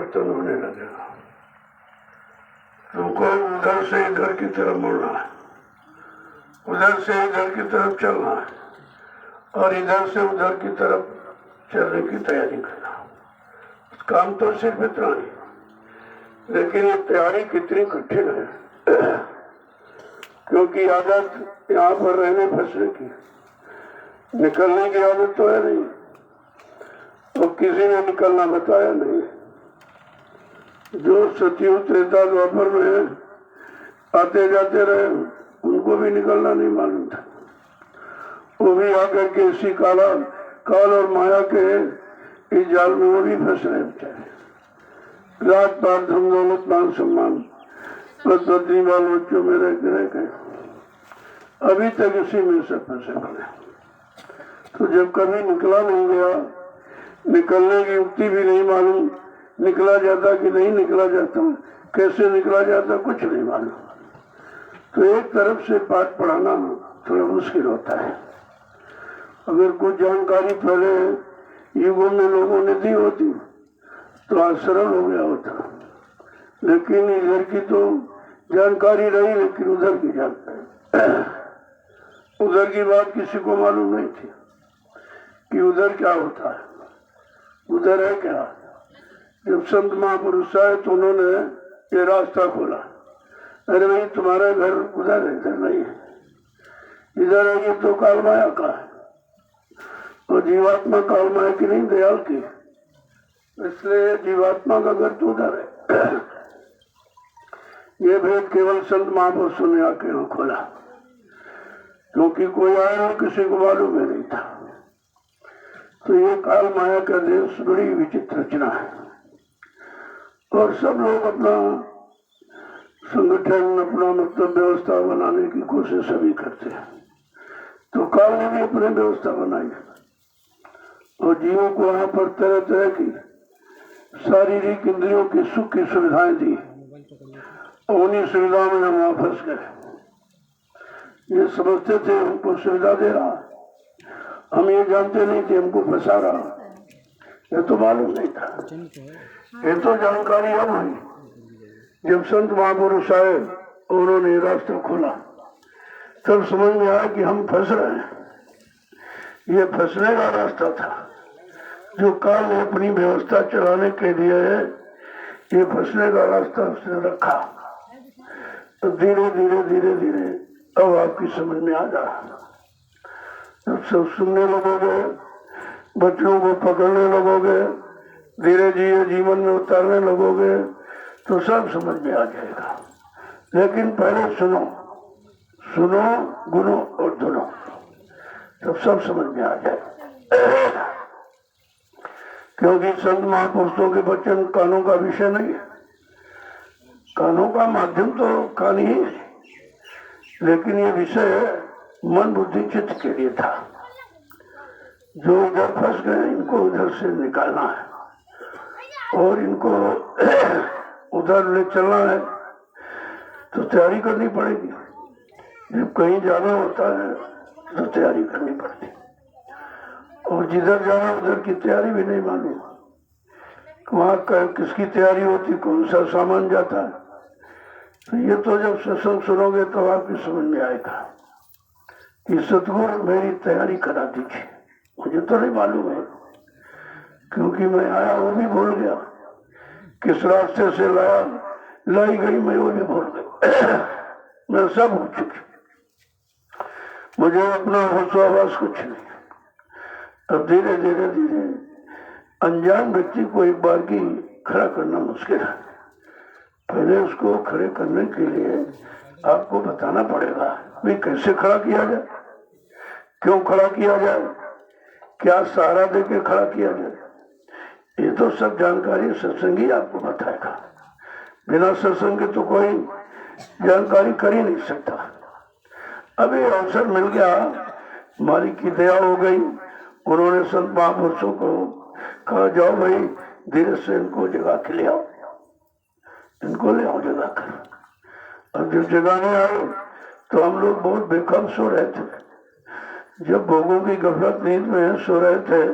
परिवर्तन होने लगेगा। तुमको उधर से इधर की तरफ मुड़ना है, उधर से इधर की तरफ चलना है और इधर से उधर की तरफ चलने की तैयारी करना। काम तो सिर्फ इतना ही, लेकिन ये तैयारी कितनी कठिन है, क्योंकि आदत यहाँ पर रहने फंसने की, निकलने की आदत तो है नहीं, तो किसी ने निकलना बताया नहीं। जो सतयुग त्रेता द्वापर में आते जाते रहे उनको भी निकलना नहीं मालूम था। वो भी आकर के इसी काल और माया के इस जाल में वो भी फंस रहे बेचारे। रात पार धन दौलत मान सम्मान बद्री बाल बच्चों में रह गए, अभी तक इसी में से फंसे पड़े। तो जब कभी निकला नहीं गया, निकलने की युक्ति भी नहीं मालूम, निकला जाता कि नहीं निकला जाता, कैसे निकला जाता कुछ नहीं मालूम, तो एक तरफ से पाठ पढ़ाना थोड़ा मुश्किल होता है। अगर कुछ जानकारी पहले युगों में लोगों ने दी होती तो आज सरल हो गया होता, लेकिन इधर की तो जानकारी रही, लेकिन उधर की जानकारी, उधर की बात किसी को मालूम नहीं थी कि उधर क्या होता है, उधर है क्या। जब संत महापुरुष आए तो उन्होंने ये रास्ता खोला, अरे भाई तुम्हारा घर उधर है, इधर नहीं है, इधर है, ये तो काल माया का है, और जीवात्मा काल माया की नहीं, दयाल की, इसलिए जीवात्मा का घर तो उधर है। ये भेद केवल संत महापुरुषों ने आके खोला, क्योंकि कोई आया किसी को मालूम नहीं था। तो ये काल माया का देश बड़ी विचित्र रचना है, और सब लोग अपना संगठन, अपना मतलब व्यवस्था बनाने की कोशिश सभी करते हैं। तो काल ने भी अपनी व्यवस्था बनाई और जीवों को वहां पर तरह तरह की शारीरिक इंद्रियों की सुख की सुविधाएं दी, और उन्हीं सुविधाओं में हम वहां फंस गए। ये समझते थे हमको सुविधा दे रहा, हम ये जानते नहीं थे हमको फंसा रहा, ये तो मालूम नहीं था। ये तो जानकारी अब हुई जब संत महापुरुष आए, उन्होंने रास्ता खोला, तब समझ में आया कि हम फंस रहे हैं। ये फंसने का रास्ता था जो काल ने अपनी व्यवस्था चलाने के लिए ये फंसने का रास्ता उसने रखा। तो धीरे धीरे धीरे धीरे अब आपकी समझ में आ रहा, जब सब सुनने लगोगे, बच्चों को पकड़ने लगोगे, धीरे धीरे जीवन में उतारने लगोगे, तो सब समझ में आ जाएगा। लेकिन पहले सुनो, सुनो गुनो और धुनो, तब सब समझ में आ जाए। क्योंकि संत महापुरुषों के वचन कानों का विषय नहीं है, कानों का माध्यम तो कान ही है, लेकिन ये विषय मन बुद्धि चित्त के लिए था। जो इधर फंस गए इनको उधर से निकालना है और इनको उधर ले चलना है, तो तैयारी करनी पड़ेगी। जब कहीं जाना होता है तो तैयारी करनी पड़ती, और जिधर जाना उधर की तैयारी भी नहीं मालूम, वहाँ किसकी तैयारी होती, कौन सा सामान जाता है। तो ये तो जब सत्संग सुनोगे तो आपकी समझ में आएगा कि सतगुरु मेरी तैयारी करा दीजिए। मुझे तो नहीं मालूम है, क्योंकि मैं आया वो भी भूल गया, किस रास्ते से लाई गई मैं वो भी भूल गई। मैं सब हो चुकी, मुझे अपना होश कुछ नहीं। अब धीरे धीरे धीरे अनजान व्यक्ति को एक बार की खड़ा करना मुश्किल है। पहले उसको खड़े करने के लिए आपको बताना पड़ेगा भाई कैसे खड़ा किया जाए, क्यों खड़ा किया जाए, क्या सहारा देके खड़ा किया जाए। ये तो सब जानकारी सत्संग ही आपको बताएगा, बिना सत्संग के तो कोई जानकारी कर ही नहीं सकता। अभी अवसर मिल गया, मालिक की दया हो गई, उन्होंने संत महापुरुषों को कहा जाओ भाई धीरे से इनको जगा के ले आओ, इनको ले आओ जगा कर। और जब जगाने आए तो हम लोग बहुत बेखौफ सो रहे थे। जब भोगों की गफलत नींद में सो रहे थे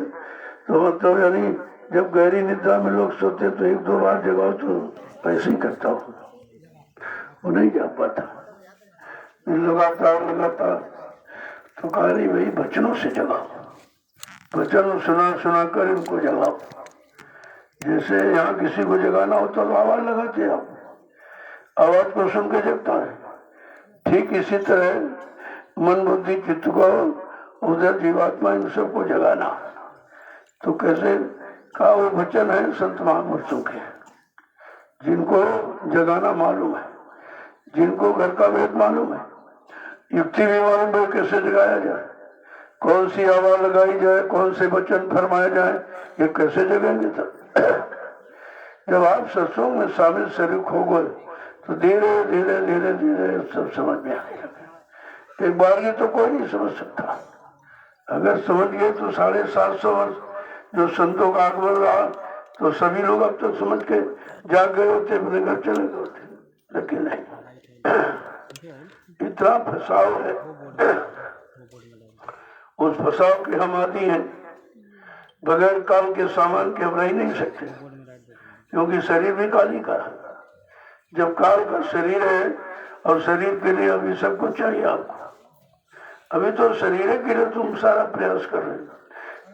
तो मतलब यानी जब गहरी निद्रा में लोग सोते तो एक दो बार जगाओ तो ऐसे ही करता हूँ, वो नहीं जा पाता। लगातार तो कहा नहीं भाई बचनों से जगाओ, वचन सुना सुना कर इनको जगाओ। जैसे यहाँ किसी को जगाना होता तो आवाज लगाते आप, आवाज को सुन के जगता है। ठीक इसी तरह मन बुद्धि चित्त को उधर जीवात्मा इन सबको जगाना। तो कैसे कहा, वो वचन है संत महापुरुषों के, जिनको जगाना मालूम है, जिनको घर का भेद मालूम है, युक्ति भी मालूम है कैसे जगाया जाए, कौन सी आवाज लगाई जाए, कौन से वचन फरमाए जाए, ये कैसे जगेंगे। तब जब आप सत्संग में शामिल शरीक हो गए तो धीरे धीरे धीरे धीरे सब समझ में आएगा। एक बार ये तो कोई नहीं समझ सकता। अगर समझ गए तो 750 वर्ष जो संतों का आगमन रहा तो सभी लोग अब तक समझ के जाग गए होते, अपने घर चले गए होते, लेकिन नहीं, इतना फसाव है। उस फसाव के हम आदि हैं, बगैर काल के सामान के हम रह नहीं सकते, क्योंकि शरीर भी काल ही का है। जब काल का शरीर है और शरीर के लिए अभी सब कुछ चाहिए आपको, अभी तो शरीर के लिए तुम सारा प्रयास कर रहे हो।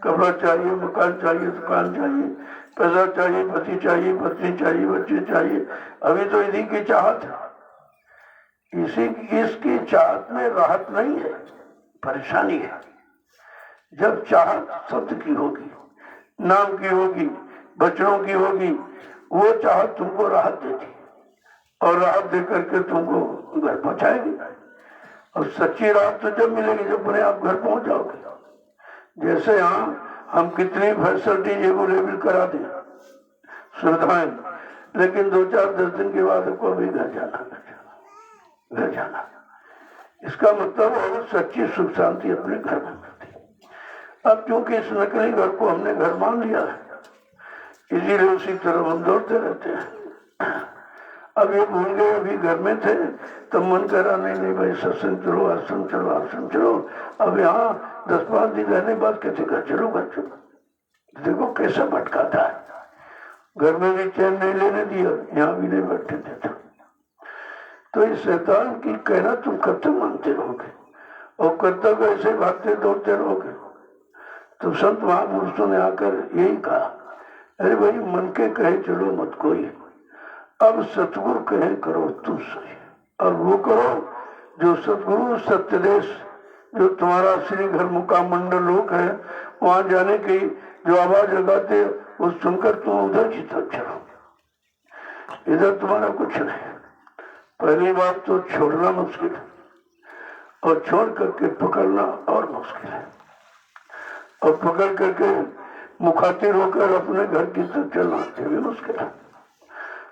कपड़ा चाहिए, मकान चाहिए, दुकान चाहिए, पैसा चाहिए, पति चाहिए, पत्नी चाहिए, बच्चे चाहिए, अभी तो इन्हीं की चाहत है। इसकी चाहत में राहत नहीं है, परेशानी है। जब चाहत शब्द की होगी, नाम की होगी, बचनों की होगी, वो चाहत तुमको राहत देती और राहत दे करके तुमको घर पहुंचाएगी। और सच्ची राहत तो जब मिलेगी जब अपने आप घर पहुंच जाओगे। जैसे यहाँ हम कितनी फैसिलिटी अवेलेबल करा दें, सुविधाएं, लेकिन 2-4-10 दिन के बाद आपको भी घर जाना। इसका मतलब है सच्ची सुख शांति अपने घर में मिलती। अब क्योंकि इस नकली घर को हमने घर मान लिया है, इसीलिए उसी तरह हम दौड़ते रहते हैं। अब ये भूल गए, अभी घर में थे तब मन करा नहीं भाई सत्संग चलो, आश्रम चलो, आश्रम चलो। अब यहाँ 10-5 दिन रहने बाद कहते घर चलो। देखो कैसा भटकाता है, घर में भी चैन नहीं लेने दिया, यहाँ भी नहीं बैठने देता। तो इस शैतान की कहना तुम कब तक मानते रहोगे और कब तक ऐसे भागते दौड़ते रहोगे। तो संत महापुरुषों ने आकर यही कहा, अरे भाई मन के कहे चलो मत कोई, अब सतगुरु कहे करो तुम सही। और वो करो जो सतगुरु सत्यदेश, जो तुम्हारा श्री घर मुकाम मंडल लोक है, वहां जाने की जो आवाज लगाते वो सुनकर तुम उधर की तरफ चलो। इधर तुम्हारा कुछ नहीं। पहली बात तो छोड़ना मुश्किल है, और छोड़ करके पकड़ना और मुश्किल है, और पकड़ करके मुखातिब होकर अपने घर की तरफ चलना भी मुश्किल है।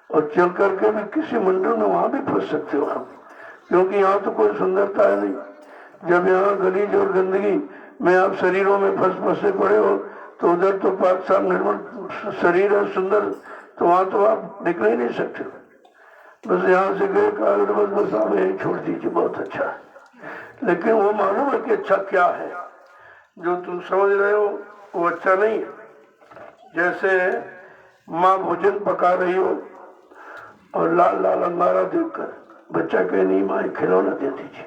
और चल करके भी किसी मंडल में वहां भी फंस सकते हो आप, क्योंकि यहाँ तो कोई सुंदरता है नहीं। जब यहाँ गलीज और गंदगी में आप शरीरों में फंसे पड़े हो तो उधर तो पाक साफ निर्मल शरीर है, सुंदर, तो वहां तो आप निकल ही नहीं सकते। बस यहाँ से गए कहा बस आप यही छोड़ दीजिए, बहुत अच्छा है। लेकिन वो मालूम है कि अच्छा क्या है, जो तुम समझ रहे हो वो अच्छा नहीं है। जैसे माँ भोजन पका रही हो और लाल लाल अंगारा देखकर बच्चा कहे नहीं माँ खिलौना दे दीजिए,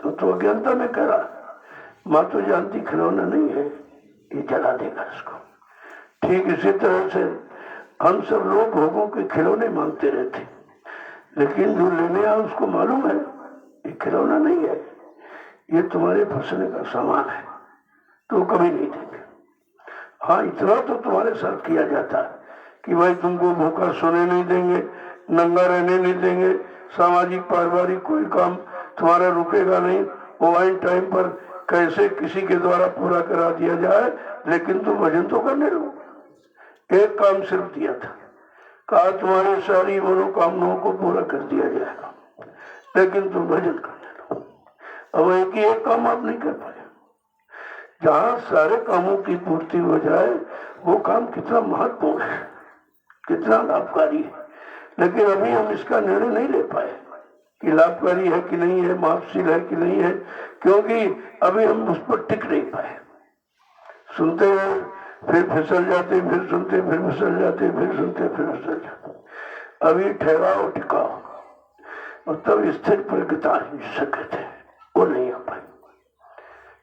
तो अज्ञानता में कह रहा, माँ तो जानती खिलौना नहीं है, ये जला देगा इसको। ठीक इसी तरह से हम सब लोग भोगों के खिलौने मांगते रहते, लेकिन जो लेने आया उसको मालूम है ये खिलौना नहीं है, ये तुम्हारे फंसने का सामान है, तो कभी नहीं देंगे। हाँ इतना तो तुम्हारे साथ किया जाता है कि भाई तुमको भूखा सोने नहीं देंगे, नंगा रहने नहीं देंगे, सामाजिक पारिवारिक कोई काम तुम्हारा रुकेगा नहीं, वो आइन टाइम पर कैसे किसी के द्वारा पूरा करा दिया जाए, लेकिन तुम भजन तो करने रहो। एक काम सिर्फ दिया था, कहा तुम्हारी सारी मनोकामनाओं को पूरा कर दिया जाएगा, लेकिन तुम भजन करने रहो। अब एक काम आप नहीं कर पाए। जहाँ सारे कामों की पूर्ति हो जाए वो काम कितना महत्वपूर्ण है, कितना लाभकारी है, लेकिन अभी हम इसका निर्णय नहीं ले पाए कि लाभकारी है कि नहीं है, मापशील है कि नहीं है, क्योंकि अभी हम उस पर टिक नहीं पाए। सुनते हैं फिर फिसल जाते, फिर सुनते, फिर फिसल जाते, फिर सुनते, फिर फिसल जाते। अभी ठहराओ, टिकाओ, और तब स्थिर प्रज्ञता जिसे कहते हैं वो नहीं आ पाई।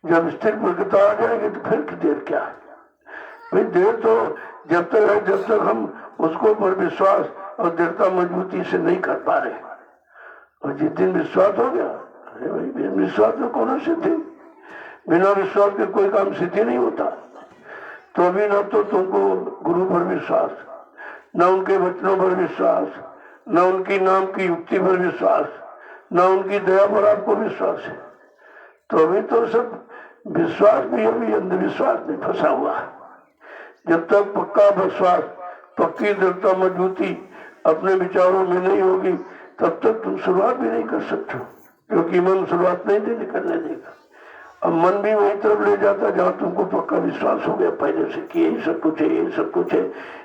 जब स्थिर प्रज्ञता आ जाएगी तो फिर देर क्या है भाई? देर तो जब तक है जब तक हम उसको पर विश्वास और दृढ़ता मजबूती से नहीं कर पा रहे। और जिस दिन विश्वास हो गया, अरे भाई बिना विश्वास में कौन सिद्धि? बिना विश्वास के कोई काम सिद्धि नहीं होता। तो अभी न तो तुमको गुरु पर विश्वास, न उनके वचनों पर विश्वास, न उनकी नाम की युक्ति पर विश्वास, न उनकी दया पर आपको विश्वास है। तो अभी तो सब विश्वास भी अभी अंधविश्वास में फंसा हुआ है। जब तक पक्का विश्वास, पक्की दृढ़ता मजबूती अपने विचारों में नहीं होगी, तब तक तुम शुरुआत भी नहीं कर सकते, क्योंकि मन शुरुआत नहीं करने देगा। अब मन भी वही तरफ ले जाता जहां तुमको पक्का विश्वास हो गया पहले से कि यही सब कुछ है, यही सब कुछ है,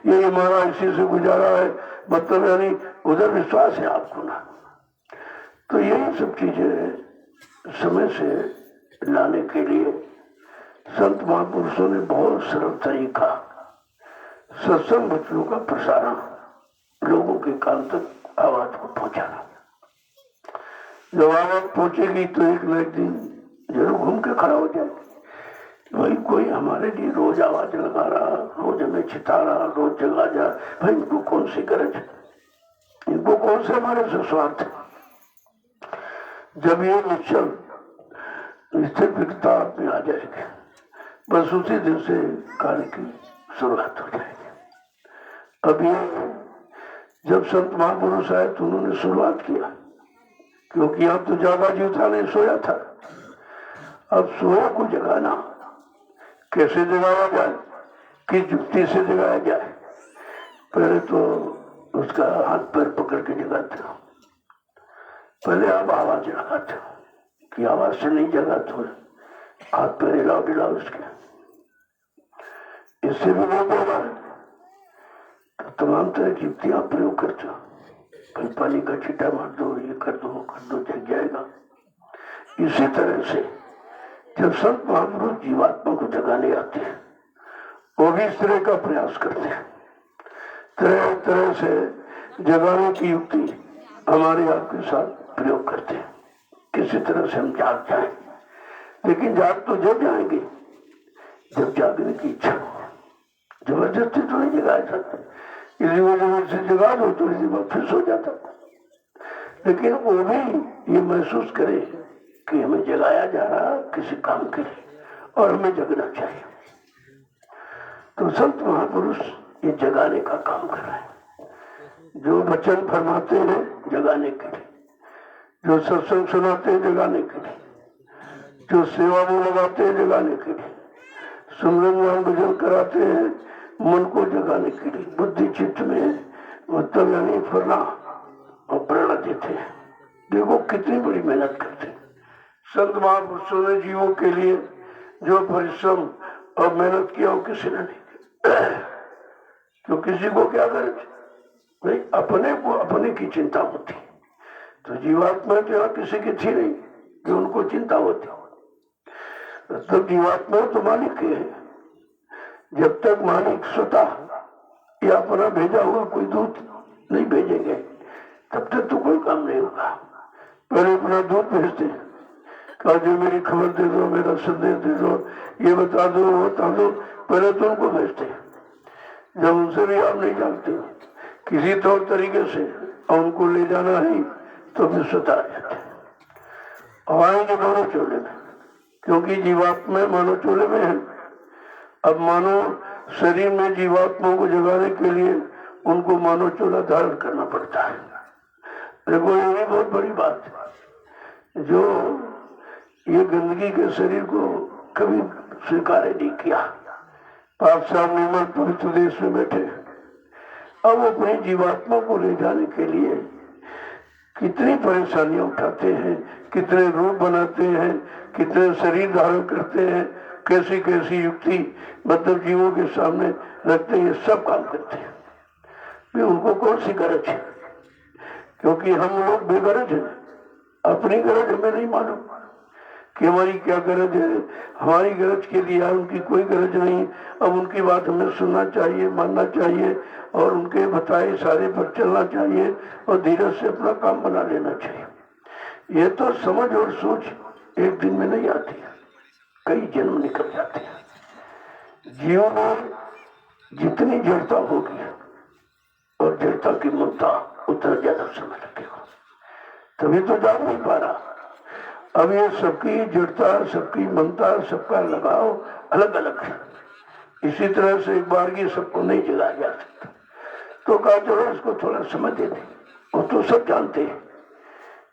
ये हमारा इसी से गुजारा है, मतलब यानी उधर विश्वास है आपको ना। तो यही सब चीजें समय से लाने के लिए संत महापुरुषों ने बहुत सरल तरीका, सत्संग वचनों का प्रसारण, लोगों के कान तक आवाज को पहुंचाना। जब आवाज पहुंचेगी तो एक न एक दिन जरूर घूम के खड़ा हो जाएगी। भाई कोई हमारे लिए रोज आवाज लगा रहा, रोज हमें चिता रहा, रोज जगा जा, भाई इनको कौन सी गरज है, इनको कौन से हमारे से स्वार्थ है? जब ये निश्चल स्थिर विकता में आ जाएगी, बस उसी दिन से कार्य की शुरुआत हो जाएगी। अब ये जब संत महापुरुष आए तो उन्होंने शुरुआत किया, क्योंकि यहाँ तो ज्यादा जीव था, नहीं सोया था। अब सोया को जगाना कैसे जगाया जाए, किस युक्ति से जगाया जाए? पहले तो उसका हाथ पैर पकड़ के जगाते हो, पहले आप आवाज लगाते हो कि आवाज से नहीं जगाते हो, हाथ पैर हिलाओ हिलाओ उसके, इससे भी नहीं जगा तो तमाम तरह की युक्तियां प्रयोग करते हो। फिर पानी का छींटा मार दो, ये कर दो, जग जाएगा। इसी तरह से जब संत महापुरुष जीवात्मा को जगाने आते हैं, वो भी इस तरह का प्रयास करते हैं, तरह तरह से जगाने की युक्ति हमारे आपके साथ प्रयोग करते हैं, किसी तरह से हम जाग जाए। लेकिन जाग तो जब जाएंगे जब जागने की इच्छा हो, जबरदस्ती तो नहीं जगाया जाता। इसी वजह से जगा दो तो इसी बात फिर सो जाता, लेकिन वो भी ये महसूस करे कि हमें जगाया जा रहा किसी काम के लिए और हमें जगना चाहिए। तो संत महापुरुष ये जगाने का काम कर रहे हैं, जो वचन फरमाते हैं जगाने के लिए, जो सत्संग सुनाते हैं जगाने के लिए, जो सेवा में लगाते हैं जगाने के लिए, सुमरन भजन कराते हैं मन को जगाने के लिए, बुद्धि चित्त में मतलब यानी फरना और प्रेरणा देते हैं। देखो कितनी बड़ी मेहनत करते हैं संत महापुरुषों ने जीवों के लिए, जो परिश्रम और मेहनत किया वो किसी ने नहीं। तो किसी को क्या करे भाई, अपने को अपने की चिंता होती, तो जीवात्मा तो यहाँ किसी की थी नहीं कि उनको चिंता होती। तो जीवात्मा तो मालिक है, जब तक मालिक स्वतः या अपना भेजा हुआ कोई दूत नहीं भेजेंगे तब तक तो कोई काम नहीं होगा। पहले अपना दूत भेजते, कहा जो मेरी खबर दे दो, मेरा संदेश दे दो, ये बता दो, वो बता दो, पहले तो उनको भेजते। जब उनसे भी आप नहीं जानते किसी तौर तरीके से और उनको ले जाना है तो फिर स्वतः आ जाते और आएंगे मानो चोले में, क्योंकि जीवात्मा मानो चोले में है। अब मानो शरीर में जीवात्माओं को जगाने के लिए उनको मानो चोला धारण करना पड़ता है। देखो ये भी बहुत बड़ी बात है, जो ये गंदगी के शरीर को कभी स्वीकार नहीं किया, पाप साहब निर्मल पवित्र देश में बैठे, अब वो अपनी जीवात्मा को ले जाने के लिए कितनी परेशानियां उठाते हैं, कितने रूप बनाते हैं, कितने शरीर धारण करते हैं, कैसी कैसी युक्ति मतलब जीवों के सामने रखते हैं, सब काम करते हैं। भी उनको कौन सी गरज है, क्योंकि हम लोग बेगरज हैं, अपनी गरज हमें नहीं मालूम। कि हमारी क्या गरज है, हमारी गरज के लिए उनकी कोई गरज नहीं। अब उनकी बात हमें सुनना चाहिए, मानना चाहिए और उनके बताए इशारे पर चलना चाहिए और धीरे से अपना काम बना लेना चाहिए। ये तो समझ और सोच एक दिन में नहीं आती, कई जन्म निकल जाते हैं। जीवन में जितनी जड़ता होगी और जड़ता की ममता उतना ज्यादा समय लगेगा, तभी तो जान नहीं पा रहा। अब ये सबकी जड़ता, सबकी ममता, सबका लगाव अलग अलग है। इसी तरह से एक बार की सबको नहीं जगाया जा सकता, तो कहा चलो इसको थोड़ा समय दे दें। वो तो सब जानते हैं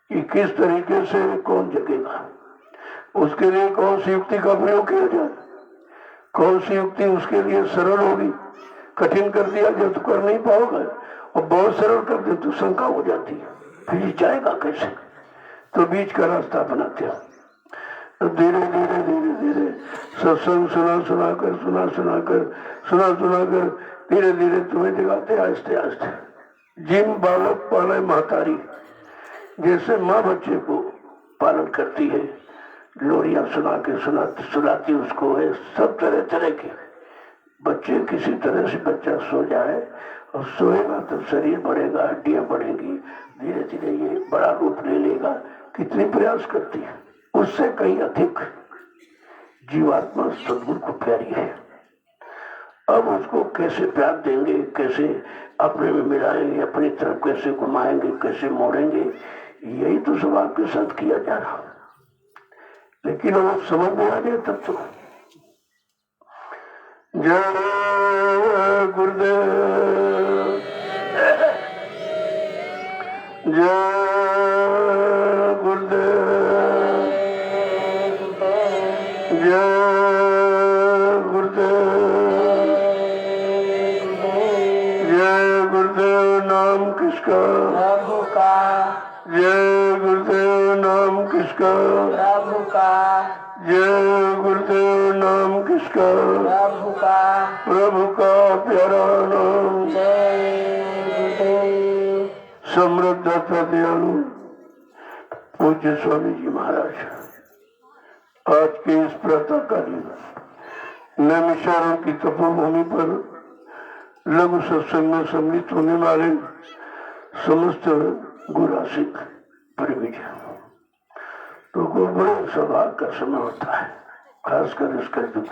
कि किस तरीके से कौन जगेगा, उसके लिए कौन सी युक्ति का प्रयोग किया जाए, कौन सी युक्ति उसके लिए सरल होगी। कठिन कर दिया जाए तो कर नहीं पाओगे, और बहुत सरल कर दे तो शंका हो जाती है, फिर जाएगा कैसे। तो बीच का रास्ता अपनाते हैं। तो धीरे धीरे धीरे धीरे सत्संग सुना कर धीरे धीरे तुम्हें जगाते आहिस्ते आहिस्ते। जिन बालक पाले महतारी, जैसे माँ बच्चे को पालन करती है, लोरियां सुना के सुनाती उसको है। सब तरह तरह के बच्चे, किसी तरह से बच्चा सो जाए और सोएगा तो शरीर बढ़ेगा, हड्डियां बढ़ेंगी, धीरे धीरे ये बड़ा रूप ले लेगा। कितनी प्रयास करती है, उससे कहीं अधिक जीवात्मा सद्गुरु को प्यारी है। अब उसको कैसे प्यार देंगे, कैसे अपने में मिलाएंगे, अपनी तरफ कैसे घुमाएंगे, कैसे मोड़ेंगे, यही तो सब आपके साथ किया जा रहा। लेकिन वो समझ में आ जाए तब तो। जय गुरुदेव, जय गुरुदेव, जय गुरुदेव, जय गुरुदेव। नाम किसका? प्रभु का। जय गुरुदेव। नाम किसका? प्रभु का। जय गुरुदेव। नाम किसका? प्रभु का। प्रभु का प्यारा नाम। जय गुरुदेव। समृद्ध दयालु पूज्य स्वामी जी महाराज, आज के इस प्रातःकालीन नैमिषारण्य की तपोभूमि पर लघु सत्संग में सम्मिलित होने वाले समस्त गुरासिक परिविजन तो को बड़े सौभाग्य का समय होता है, खासकर इसका युग,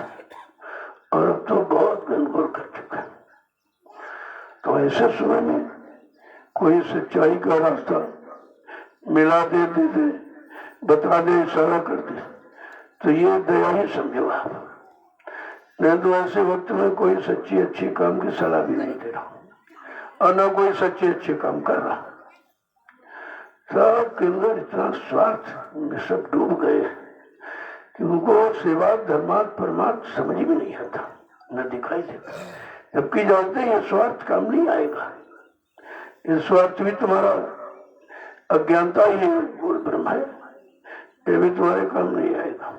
और अब तो बहुत घनघोर कर चुका है। तो ऐसे समय में कोई सच्चाई का रास्ता मिला दे बता दे, इशारा कर दे, तो ये दया ही समझो आप। नहीं तो ऐसे वक्त में कोई सच्ची अच्छी काम की सलाह भी नहीं दे रहा और न कोई सच्चे अच्छे काम कर रहा। सब के अंदर इतना स्वार्थ में सब डूब गए कि उनको सेवा धर्मार्थ परमार्थ समझ भी नहीं आता, न दिखाई देता। जबकि जानते हैं ये स्वार्थ काम नहीं आएगा, ये स्वार्थ भी तुम्हारा अज्ञानता ही है, मूल ब्रह्म है, ये भी तुम्हारे काम नहीं आएगा।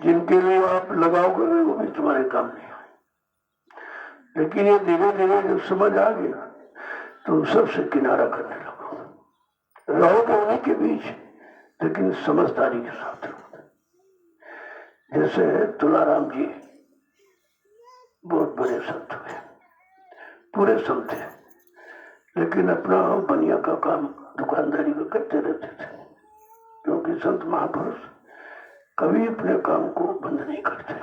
जिनके लिए आप लगाव कर रहे हो वो भी तुम्हारे काम नहीं आएगा। लेकिन ये धीरे धीरे जब समझ आ गया तो सबसे किनारा करने लगो, रहोगे उन्हीं के बीच, लेकिन समझदारी के साथ रहो। जैसे तुलाराम जी बहुत बड़े संत हुए, पूरे संत थे, लेकिन अपना बनिया का काम दुकानदारी का करते रहते थे, क्योंकि संत महापुरुष कभी अपने काम को बंद नहीं करते।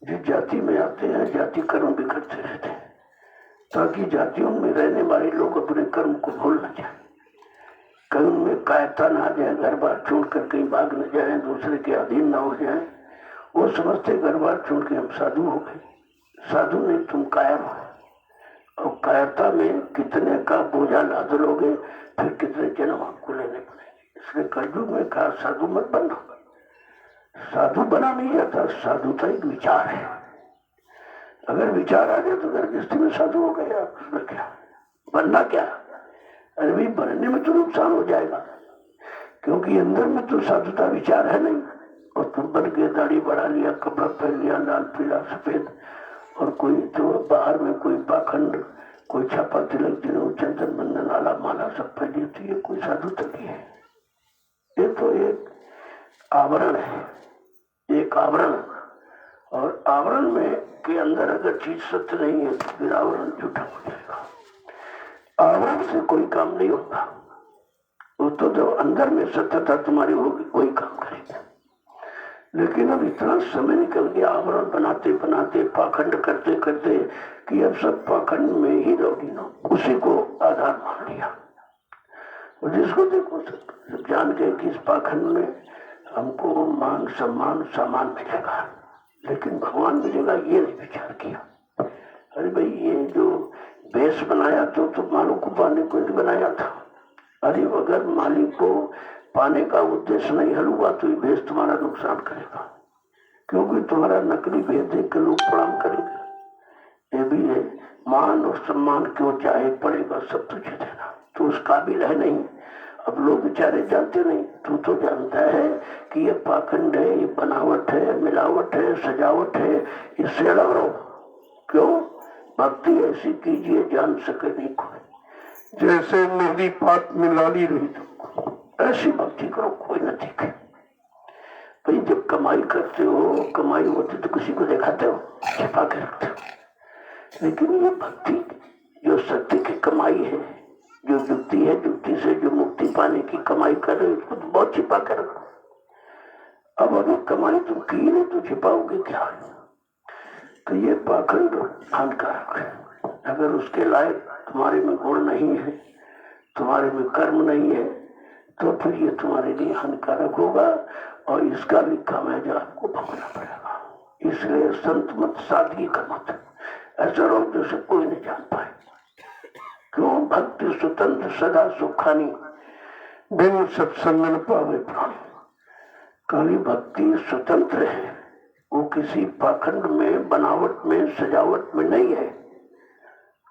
जिस जाति में आते हैं जाति कर्म भी करते रहते हैं, ताकि जातियों में रहने वाले लोग अपने कर्म को भूल न जाए, कहीं उनमें कायरता ना आ जाए, घर बार छोड़ कर कहीं भाग न जाए, दूसरे के अधीन ना हो जाए। वो समझते घर बार छोड़ के हम साधु हो गए। साधु नहीं, तुम कायर हो, और कायरता में कितने का बोझा लाद लोगे, फिर कितने जन्म आपको लेने पड़ेंगे। इसलिए कलयुग में कहा साधु मत बनो। साधु बना नहीं जाता, साधुता एक विचार है। अगर विचार आ जाए तो गर्भस्थी में साधु हो गए आप, उसमें क्या बनना क्या? अरे भाई बनने में तो नुकसान हो जाएगा, क्योंकि अंदर में तो साधुता विचार है नहीं, और तुम बन के दाढ़ी बढ़ा लिया, कपड़ा पहन लिया लाल पीला सफेद, और कोई तो बाहर में कोई पाखंड, कोई छापा तिलक दिनों चंदन बंधन आला माला सब पहनी, तो ये कोई साधुता नहीं है। ये तो एक आवरण है, एक आवरण, और आवरण में के अंदर अगर चीज सत्य नहीं है तो फिर आवरण झूठा हो जाएगा। आवरण से कोई काम नहीं होगा, वो तो जो अंदर में सत्यता तुम्हारी होगी वही काम करेगा। लेकिन अब इतना समय निकल गया आवरण बनाते बनाते, पाखंड करते करते कि अब सब पाखंड में ही रोगी हो, उसी को आधार मान लिया। और जिसको देखो सब जान गए कि इस पाखंड में हमको मान सम्मान सामान मिलेगा, लेकिन भगवान मिलेगा ये नहीं विचार किया। अरे भाई ये जो बेस बनाया तो मानव को पाने को नहीं बनाया था। अरे अगर मालिक को पाने का उद्देश्य नहीं हल हुआ तो ये भेष तुम्हारा नुकसान करेगा, क्योंकि तुम्हारा नकली भेष देख के लोग प्रणाम करेंगे। ये भी है, मान और सम्मान क्यों चाहे पड़ेगा सब तुझे देना, तो उस काबिल है नहीं। अब लोग बेचारे जानते नहीं, तू तो जानता है कि ये पाखंड है, ये बनावट है, मिलावट है, सजावट है, इससे अलग रहो। क्यों? भक्ति ऐसी कीजिए जान सके नहीं कोई, जैसे मेरी बात में लाली रही तुमको, ऐसी भक्ति करो कोई न देखे। भाई जब कमाई करते हो, कमाई होती तो किसी को दिखाते हो, छिपा के रखते हो, लेकिन ये भक्ति जो सत्य की कमाई है, जो जुक्ति है, जुक्ति से जो मुक्ति पाने की कमाई कर रहे हो, उसको तो बहुत छिपा के रखो। अब अगर कमाई तुम की नहीं तो छिपाओगे क्या? तो ये पाखंड हानिकारक है। अगर उसके लायक तुम्हारे में गुण नहीं है, तुम्हारे में कर्म नहीं है, तो फिर ये तुम्हारे लिए हानिकारक होगा और इसका भी खामियाजा आपको भोगना पड़ेगा। इसलिए संत मत, सादगी का मत, ऐसा लोग जैसे कोई नहीं जान पाए। क्यों? भक्ति स्वतंत्र सदा सुखानी, बिन सत्संग न पावे प्राणी। काली भक्ति स्वतंत्र है, वो किसी पाखंड में, बनावट में, सजावट में नहीं है।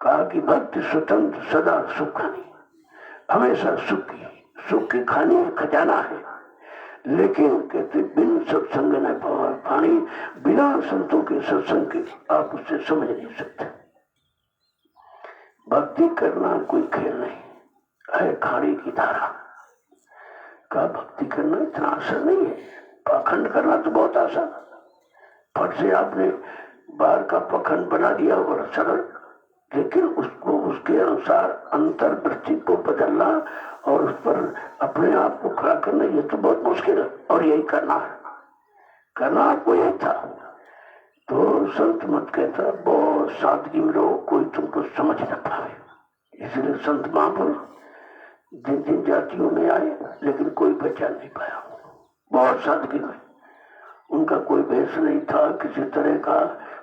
कहा कि भक्ति स्वतंत्र सदा सुखानी, हमेशा सुख की खानी है, खजाना है। लेकिन कहते बिन सत्संग न पावे प्राणी, बिना संतों के सत्संग के आप उससे समझ नहीं सकते। भक्ति करना कोई खेल नहीं है, खाड़ी की धारा का भक्ति करना इतना आसान नहीं है। पाखंड करना तो बहुत आसान, फट से आपने बाहर का पाखंड बना दिया और सरल, लेकिन उसको उसके अनुसार अंतर्वृत्ति को बदलना और उस पर अपने आप को खड़ा करना, ये तो बहुत मुश्किल है। और यही करना आपको यही था। तो संत मत कहता बहुत सादगी में रहो, कोई तुमको समझ न पाए। इसलिए संत महापुरुष जिन जिन जातियों में आए, लेकिन कोई पहचान नहीं पाया। बहुत सादगी में, उनका कोई भेष नहीं था, किसी तरह का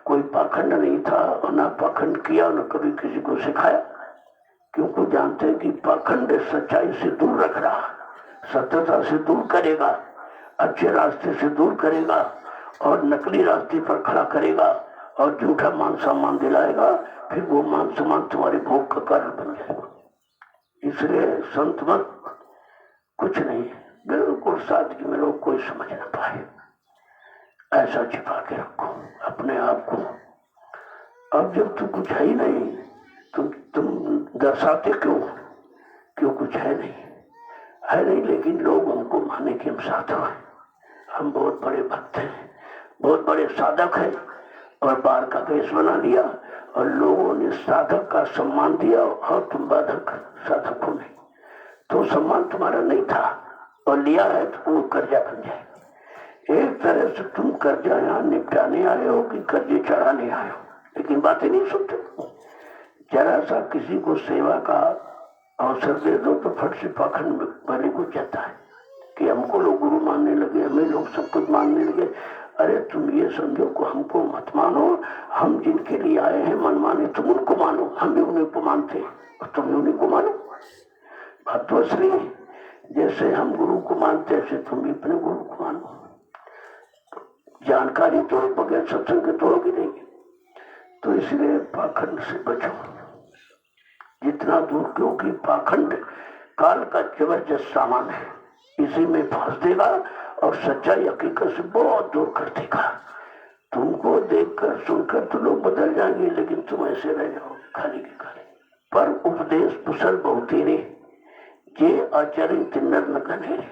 कोई पाखंड नहीं था, और ना पाखंड किया, न कभी किसी को सिखाया। क्योंकि जानते हैं कि पाखंड सच्चाई से दूर रख रहा, सत्यता से दूर करेगा, अच्छे रास्ते से दूर करेगा और नकली रास्ते पर खड़ा करेगा और झूठा मान सम्मान दिलाएगा। फिर वो मान सम्मान तुम्हारे भोग का कारण बन जाएगा। इसलिए संत मत कुछ नहीं, बिल्कुल सादगी में लोग कोई समझ ना पाए, ऐसा छिपा के रखो अपने आप को। अब जब तुम कुछ है ही नहीं, तुम दर्शाते क्यों कुछ है नहीं, लेकिन लोग उनको माने कि हम साधु हैं, हम बहुत बड़े भक्त हैं, बहुत बड़े साधक हैं, और बाहर का वेश बना लिया और लोगों ने साधक का सम्मान दिया और तुम बाधक साधक हो नहीं, तो सम्मान तुम्हारा नहीं था और लिया है तो वो कर्जा बन जाएगा। एक तरह से तुम कर्जा यहाँ निपटाने आए हो कि कर्जे चढ़ाने आए हो, लेकिन बातें नहीं सुनते। जरा सा किसी को सेवा का अवसर दे दो तो फट से पाखंड बने घुस जाता है कि हमको लोग गुरु मानने लगे, हमें लोग सब कुछ मानने लगे। अरे तुम ये समझो को हमको मत मानो, हम जिनके लिए आए हैं मन माने तुम उनको मानो, हम भी उन्हीं को मानते और तुम भी उन्हीं को मानो। बात तो असली है, जैसे हम गुरु को मानते ऐसे तुम भी अपने गुरु को मानो। जानकारी तो बगैर सत्संग के तो होगी नहीं, तो इसलिए पाखंड से बचो जितना दूर, क्योंकि पाखंड काल का जबरदस्त सामान है, इसी में फंस देगा और सच्चाई हकीकत से बहुत दूर कर देगा। तुमको देखकर सुनकर तो लोग बदल जाएंगे, लेकिन तुम ऐसे रह जाओगे खाली के खाली। पर उपदेश कुशल बहुतेरे, ये आचरण तिन्नर न गनेरे।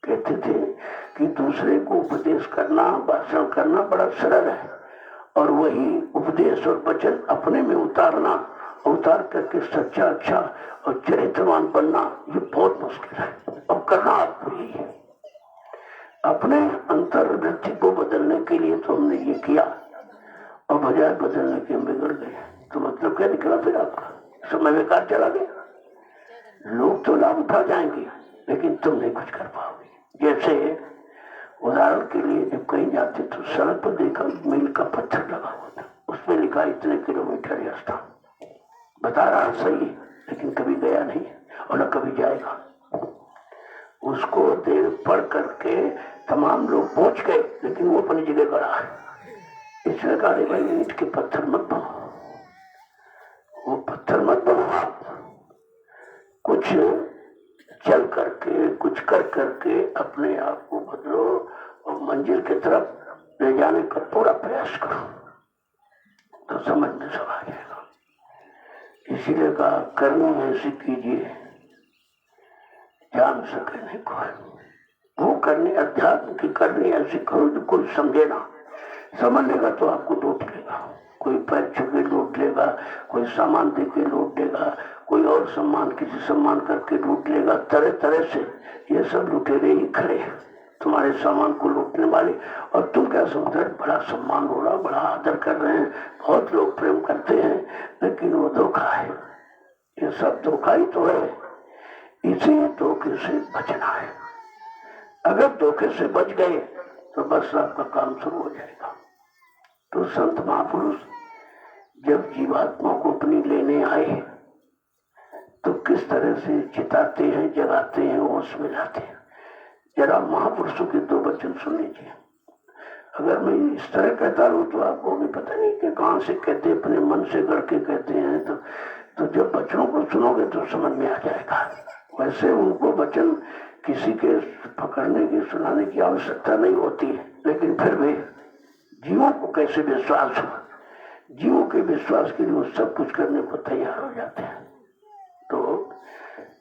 कहते थे कि दूसरे को उपदेश करना, भाषण करना बड़ा सरल है, और वही उपदेश और वचन अपने में उतारना, उतार करके सच्चा, अच्छा और चरित्रवान बनना, ये बहुत मुश्किल है। अब करना आपको यही है। अपने अंतर्वृत्ति को बदलने के लिए तो हमने ये किया, और बजाय बदलने के हम बिगड़ गए। तो मतलब क्या निकला फिर आपका? समय बेकार चला गया। लोग तो लाभ उठा जाएंगे, लेकिन तुम नहीं कुछ कर पाओगे। जैसे उदाहरण के लिए जब कहीं जाते तो सड़क पर देखा मील का पत्थर लगा हुआ था, उसमें लिखा इतने किलोमीटर रास्ता, बता रहा सही, लेकिन कभी गया नहीं और न कभी जाएगा। उसको देर पढ़ करके तमाम लोग पहुंच गए, लेकिन वो अपनी जगह गड़ा है। इसलिए कहा भाई ईंट के पत्थर मत बनो, वो पत्थर मत बनो, आप कुछ चल करके, कुछ कर करके अपने आप को बदलो और मंजिल की तरफ ले जाने का पूरा प्रयास करो, तो समझ में सब आ जाएगा। इसीलिए कहा करनी ऐसी कीजिए जान सके नहीं कोई। वो करनी अध्यात्म की करनी ऐसी करो जो कोई समझे ना। समझ लेगा तो आपको लूट लेगा, कोई पैर छू के लूट लेगा, कोई सामान दे के लूट लेगा, कोई और सम्मान किसी सम्मान करके लूट लेगा। तरह तरह से ये सब लुटेरे ही खड़े तुम्हारे सामान को लूटने वाले, और तुम क्या समझते हो बड़ा सम्मान हो रहा, बड़ा आदर कर रहे हैं, बहुत लोग प्रेम करते हैं, लेकिन वो धोखा है। ये सब धोखा ही तो है। इसी धोखे से बचना है। अगर धोखे से बच गए तो बस आपका काम शुरू हो जाएगा। तो संत महापुरुष जब जीवात्मा को अपनी लेने आए तो किस तरह से चिताते हैं, जगाते हैं, होश में लाते हैं। जरा महापुरुषों के दो वचन सुन लीजिए। अगर मैं इस तरह कहता रहूं तो आपको भी पता नहीं कि कहां से कहते, अपने मन से गढ़ के कहते हैं। तो जब वचनों को सुनोगे तो समझ में आ जाएगा। वैसे उनको वचन किसी के पकड़ने की, सुनाने की आवश्यकता नहीं होती है, लेकिन फिर भी जीवों को कैसे विश्वास हो, जीवों के विश्वास के लिए वो सब कुछ करने को तैयार हो जाते हैं। तो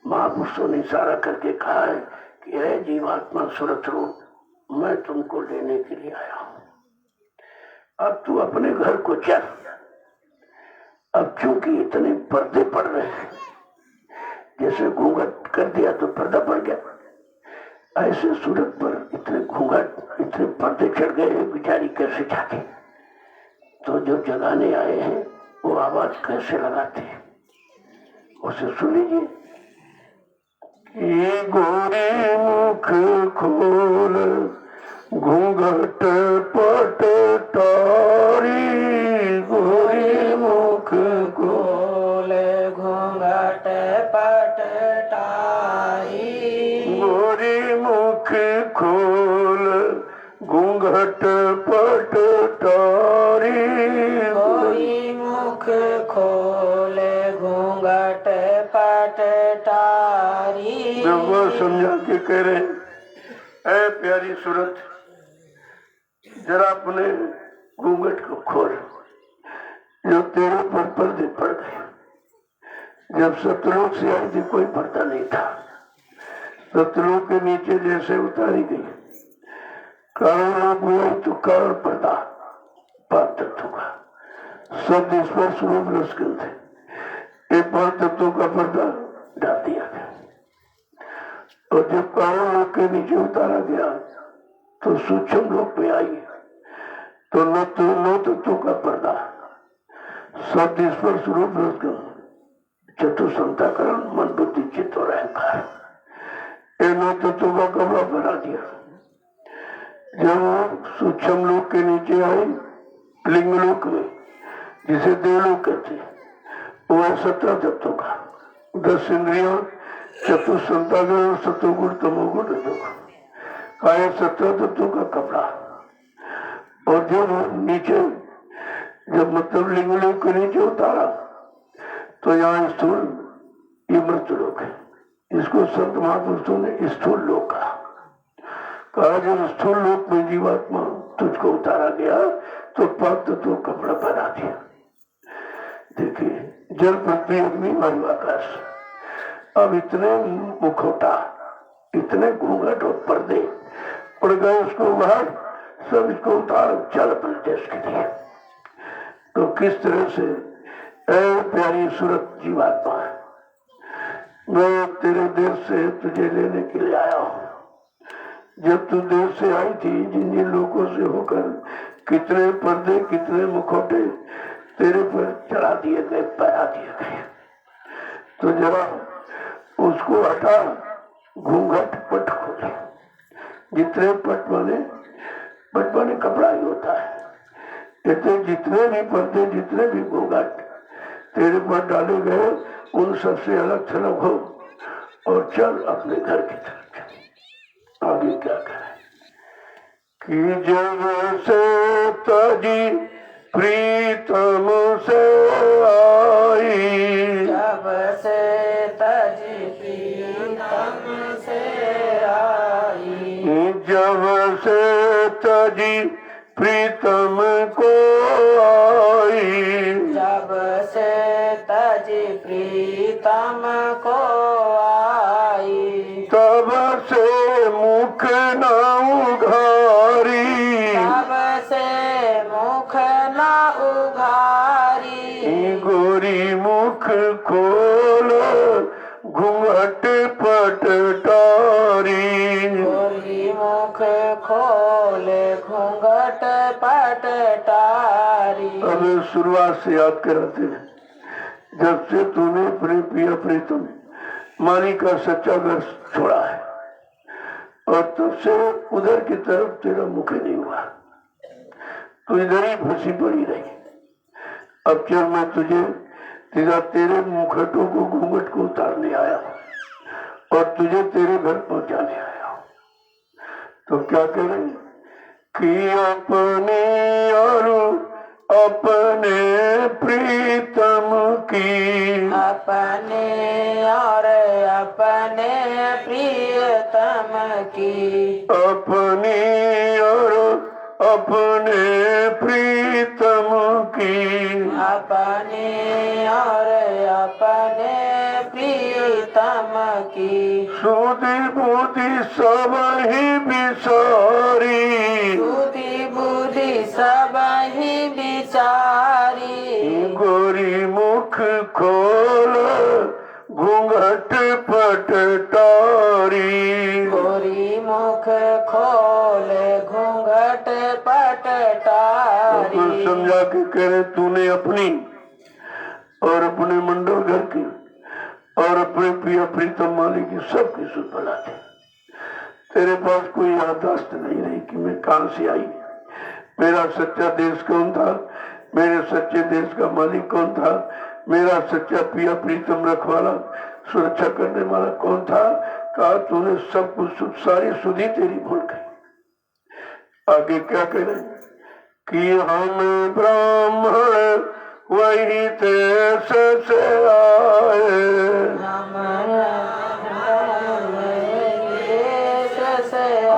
महापुरुषों ने इशारा करके कहा है कि हे जीवात्मा सुरत रूप, मैं तुमको लेने के लिए आया हूं। अब तू अपने घर को चल। अब चूंकि इतने पर्दे पड़ रहे हैं, जैसे घूंघट कर दिया तो पर्दा पड़ गया, ऐसे सूरत पर इतने घूंघट, इतने पर्दे चढ़ गए हैं, बेचारी कैसे जाती। तो जो जगाने आए हैं वो आवाज कैसे लगाते हैं, उसे सुन लीजिए। ये गोरी मुख खोल घूंघट पट तारी, गोरी मुख खोल घूंघट पट तारी, गोरी मुख खोल घूंघट पट तारी, गोरी मुख खोल घूंघट पट तारी। जब वो समझा के कह रहे ऐ प्यारी सूरत, जरा अपने घूंघट को खोल, जो तेरे पर पर्दे पड़ गए। जब सतलोक से आई थी कोई पर्दा नहीं था, सतलोक के नीचे जैसे उतारी गई, कारण हुआ तो कारण पर्दा पाप तत्वों का, सब स्पर्श रूप रसगंध है, ये पाप तत्वों का पर्दा डाल दिया गया। और जब कारण लोक के नीचे उतारा गया तो सूक्ष्म लोक में आई, तो नौ तत्वों का पर्दा, सब स्पर्श रूप रसगंध, चतुसंताकरण, मन बुद्धि चित्त और अहंकार, इन नौ तत्वों का कपड़ा बना दिया। जब सूक्ष्म लोक के नीचे आई, लिंग लोक में, जिसे देवलोक कहते हैं, वो है 17 तत्वों का, 10 इंद्रियों, चतुसंताकरण, सतोगुण, तमोगुण, रजोगुण का 17 तत्वों का कपड़ा। और जब नीचे, जब मतलब लिंग लोक के नीचे उतारा तो यहाँ स्थूल, ये मृत्यु लोक है। इसको संत महापुरुषों ने स्थूल लोक कहा। जब स्थूल लोक में जीवात्मा तुझको उतारा गया तो पाप तत्व कपड़ा बना दिया। देखिए, जल पृथ्वी अग्नि वायु आकाश, अब इतने मुखौटा, इतने घूंघट और पर्दे पड़ गए उसको बाहर, सब इसको उतार चल अपने देश के लिए। तो किस तरह से ऐ प्यारी सूरत जीवात्मा, मैं तेरे देश से तुझे लेने के लिए आया हूँ। जब तू देश से आई थी, जिन जिन लोगों से होकर कितने पर्दे कितने मुखौटे तेरे पर चढ़ा दिए गए, पहरा दिए गए, तो जरा उसको हटा, घूंघट पट खोले। जितने पट माने कपड़ा ही होता है, इतने जितने भी पर्दे जितने भी घूंघट तेरे पर डाले गए, उन सबसे अलग थलग हो और चल अपने घर की तरफ चल। आगे क्या करें कि जब से तजी प्रीतम से आई, जब से तजी प्रीतम से आई, जब से तजी प्रीतम को आई, जब से तजी प्रीतम को आई, तब से मुख न उघारी, तब से मुख न उघारी, गोरी मुख खोल घूंघट पट टारी, गोरी मुख खोले घूंघट पट टारी। अब शुरुआत से याद कराते हैं, जब से तूने अपने प्रिय प्रीतम माली का सच्चा घर छोड़ा है, और तब से उधर की तरफ तेरा मुख नहीं हुआ, तू इधर ही फंसी पड़ी रही। अब चल मैं तुझे तेरे मुखटों को घूंघट को उतारने आया हूँ और तुझे तेरे घर पहुंचाने आया हूँ। तो क्या करें कि अपने और अपने प्रीतम की, अपने और अपने प्रियतम की, अपनी और अपने प्रीतम की, अपने और अपने प्रीतम की, सुधि बुद्धि सब ही बिसारी, सुधि बुद्धि सब ही बिचारी, गोरी मुख खोल घूंघट पट टारी, गोरी मुख खोले घूंघट पट टारी। समझा के कह रहे तूने अपनी और अपने मंडल घर की और अपने प्रिय प्रीतम माली की सबकी सुध बना दी। तेरे पास कोई याददाश्त नहीं रही कि मैं कहां से आई, मेरा सच्चा देश कौन था, मेरे सच्चे देश का मालिक कौन था, मेरा सच्चा प्रिय प्रीतम रखवाला सुरक्षा करने वाला कौन था। कहा तूने सब कुछ सारी सुधी तेरी भूल गई। आगे क्या कह रहे कि हम ब्राह्मण वही देश से आए,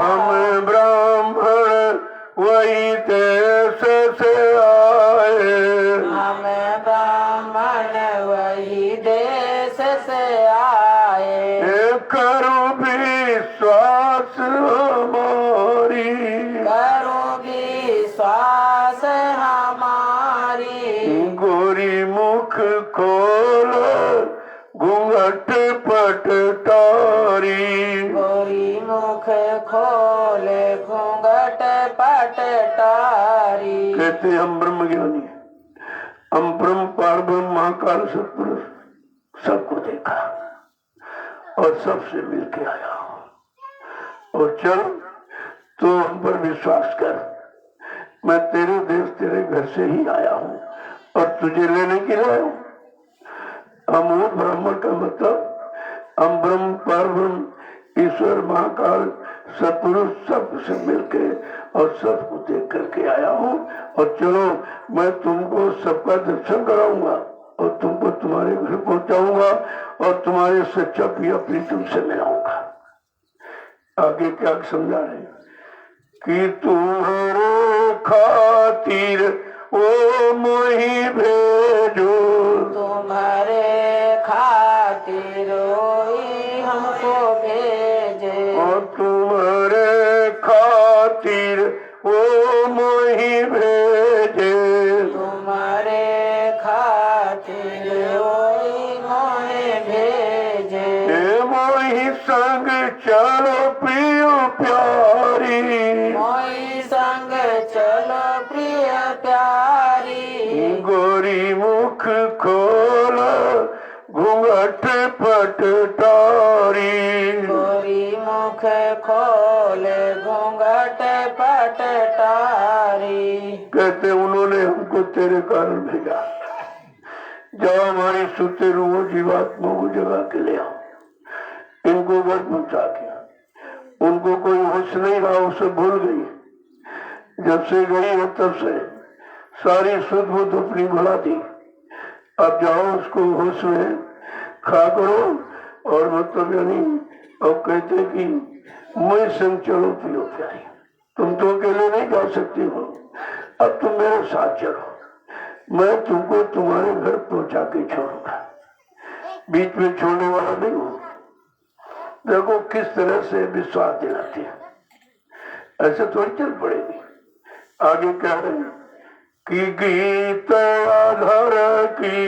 हम ब्राह्मण वही देश से आए, हम ब्राह्मण वही देश से आए, करो विश्वास हमारी, करो विश्वास हमारी, गोरी मुख खोल घूंघट पट टारी, गोरी मुख खोले घूंघट पट टारी। कहते हम ब्रह्म ज्ञानी, हम ब्रह्म पार ब्रह्म महाकाल सत्पुरुष सबको देखा और सबसे मिलके आया और चल तो हम पर विश्वास कर, मैं तेरे देश तेरे घर से ही आया हूँ और तुझे लेने के लिए आया हूँ। अमूल ब्राह्मण का मतलब हम ब्रह्म पार ब्रह्म ईश्वर महाकाल सत्पुरुष सबसे मिलके और सबको देख करके आया हूँ और चलो मैं तुमको सबका दर्शन कराऊंगा और तुमको तुम्हारे घर पहुंचाऊंगा और तुम्हारे सच्चा प्रिय प्रीतम से मिलाऊंगा। आगे क्या समझा रहे कि तुम्हारे खातिर वो मोही भेजो, तुम्हारे खातिर वही हमको भेजे, और तुम्हारे मोहि संग चलो प्रिय प्यारी, मोहि संग चलो प्रिय प्यारी। गोरी मुख खोल घूंघट पट टारी, गोरी मुख खोले घूंघट पट टारी। कहते उन्होंने हमको तेरे कारण भेजा, जाओ हमारी सुते रूह जीवात्मा को जगा के ले आओ, इनको घर पहुंचा के। उनको कोई होश नहीं रहा, उसे भूल गई। जब से गई है तब से सारी सुध बुध अपनी भुला दी। अब जाओ उसको होश में खा करो और मतलब यानी अब कहते कि मैं संग चलो पियो प्यारी, तुम तो अकेले नहीं जा सकती हो, अब तुम मेरे साथ चलो, मैं तुमको तुम्हारे घर पहुंचा के छोड़ूंगा, बीच में छोड़ने वाला नहीं हूं। देखो किस तरह से विश्वास दिलाती है, ऐसे थोड़ी चल पड़ेगी। आगे कह रहे कि गीत आधार की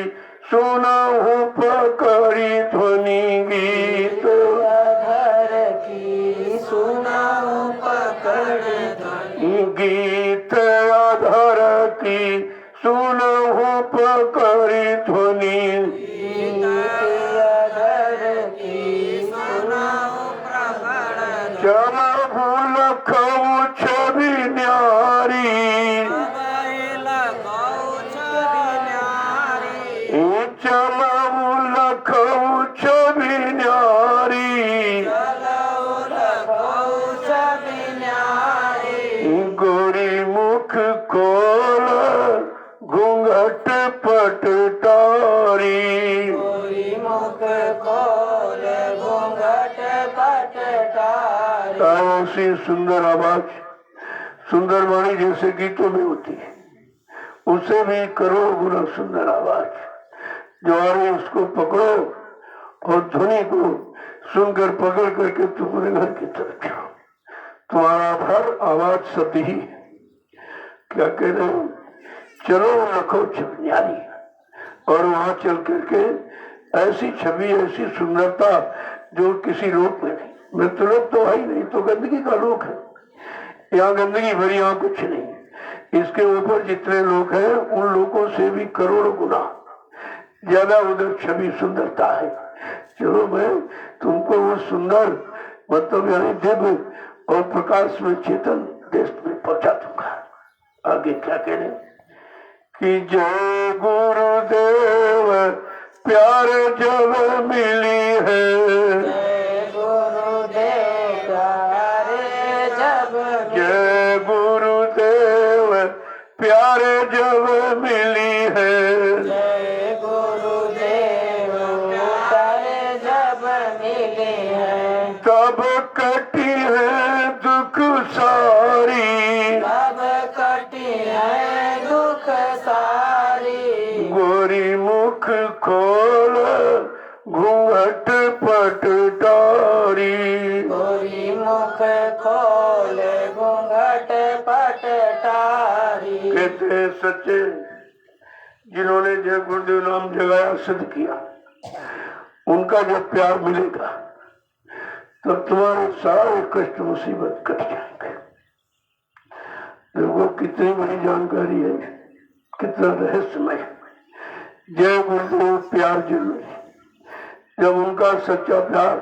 सुनाऊं पकड़ी ध्वनि, गीत आधार की सुनाऊं पकड़ ध्वनि। गीत आधार की सुनाऊं पकड़ी ध्वनि, चला भूल खऊ छवि न्यारी, चला भूल खऊ छवि न्यारी, गोरी मुख खोल घूंघट पट टारी, गोरी मुख खोले घूंघट पट टारी। ऐसी सुंदर आवाज, सुंदर वाणी जैसे गीतों में होती है, उससे भी करोड़ गुना सुंदर आवाज। जो आ रही उसको पकड़ो और ध्वनि को सुनकर पकड़ करके तुम्हारे घर की तरफ जाओ। तुम्हारा हर आवाज सत्य ही है। क्या कह रहे हो? चलो रखो छपनियारी, और वहां चल करके ऐसी छवि, ऐसी सुंदरता जो किसी लोक में नहीं। मृत्युलोक तो है ही नहीं, तो गंदगी का लोक है। यहाँ गंदगी भरी, यहाँ कुछ नहीं। इसके ऊपर जितने लोग हैं उन लोगों से भी करोड़ों गुना ज्यादा उधर छवि सुंदरता है। चलो मैं तुमको वो सुंदर मतलब यानी दिव्य और प्रकाश में चेतन देश में पहुंचा दूंगा। आगे क्या कह रहे कि जय गुरुदेव प्यार जब मिली है, जय गुरुदेव प्यारे जब जय गुरुदेव प्यार जब मिली है, जय गुरुदेव प्यारे जब मिले हैं, तब कटी है दुख सारी, तब कटी है दुख सारी। गोरी मुख खोल घूंघट पट टारी, गोरी मुख खोले घूंघट पट टारी। कहते हैं सच्चे जिन्होंने जय गुरुदेव नाम जगाया, सिद्ध किया, उनका जब प्यार मिलेगा तब तुम्हारे सारे कष्ट मुसीबत कट जाएंगे। देखो कितनी बड़ी जानकारी है, कितना रहस्यमय है। जय गुरुदेव प्यार जरूरी, जब उनका सच्चा प्यार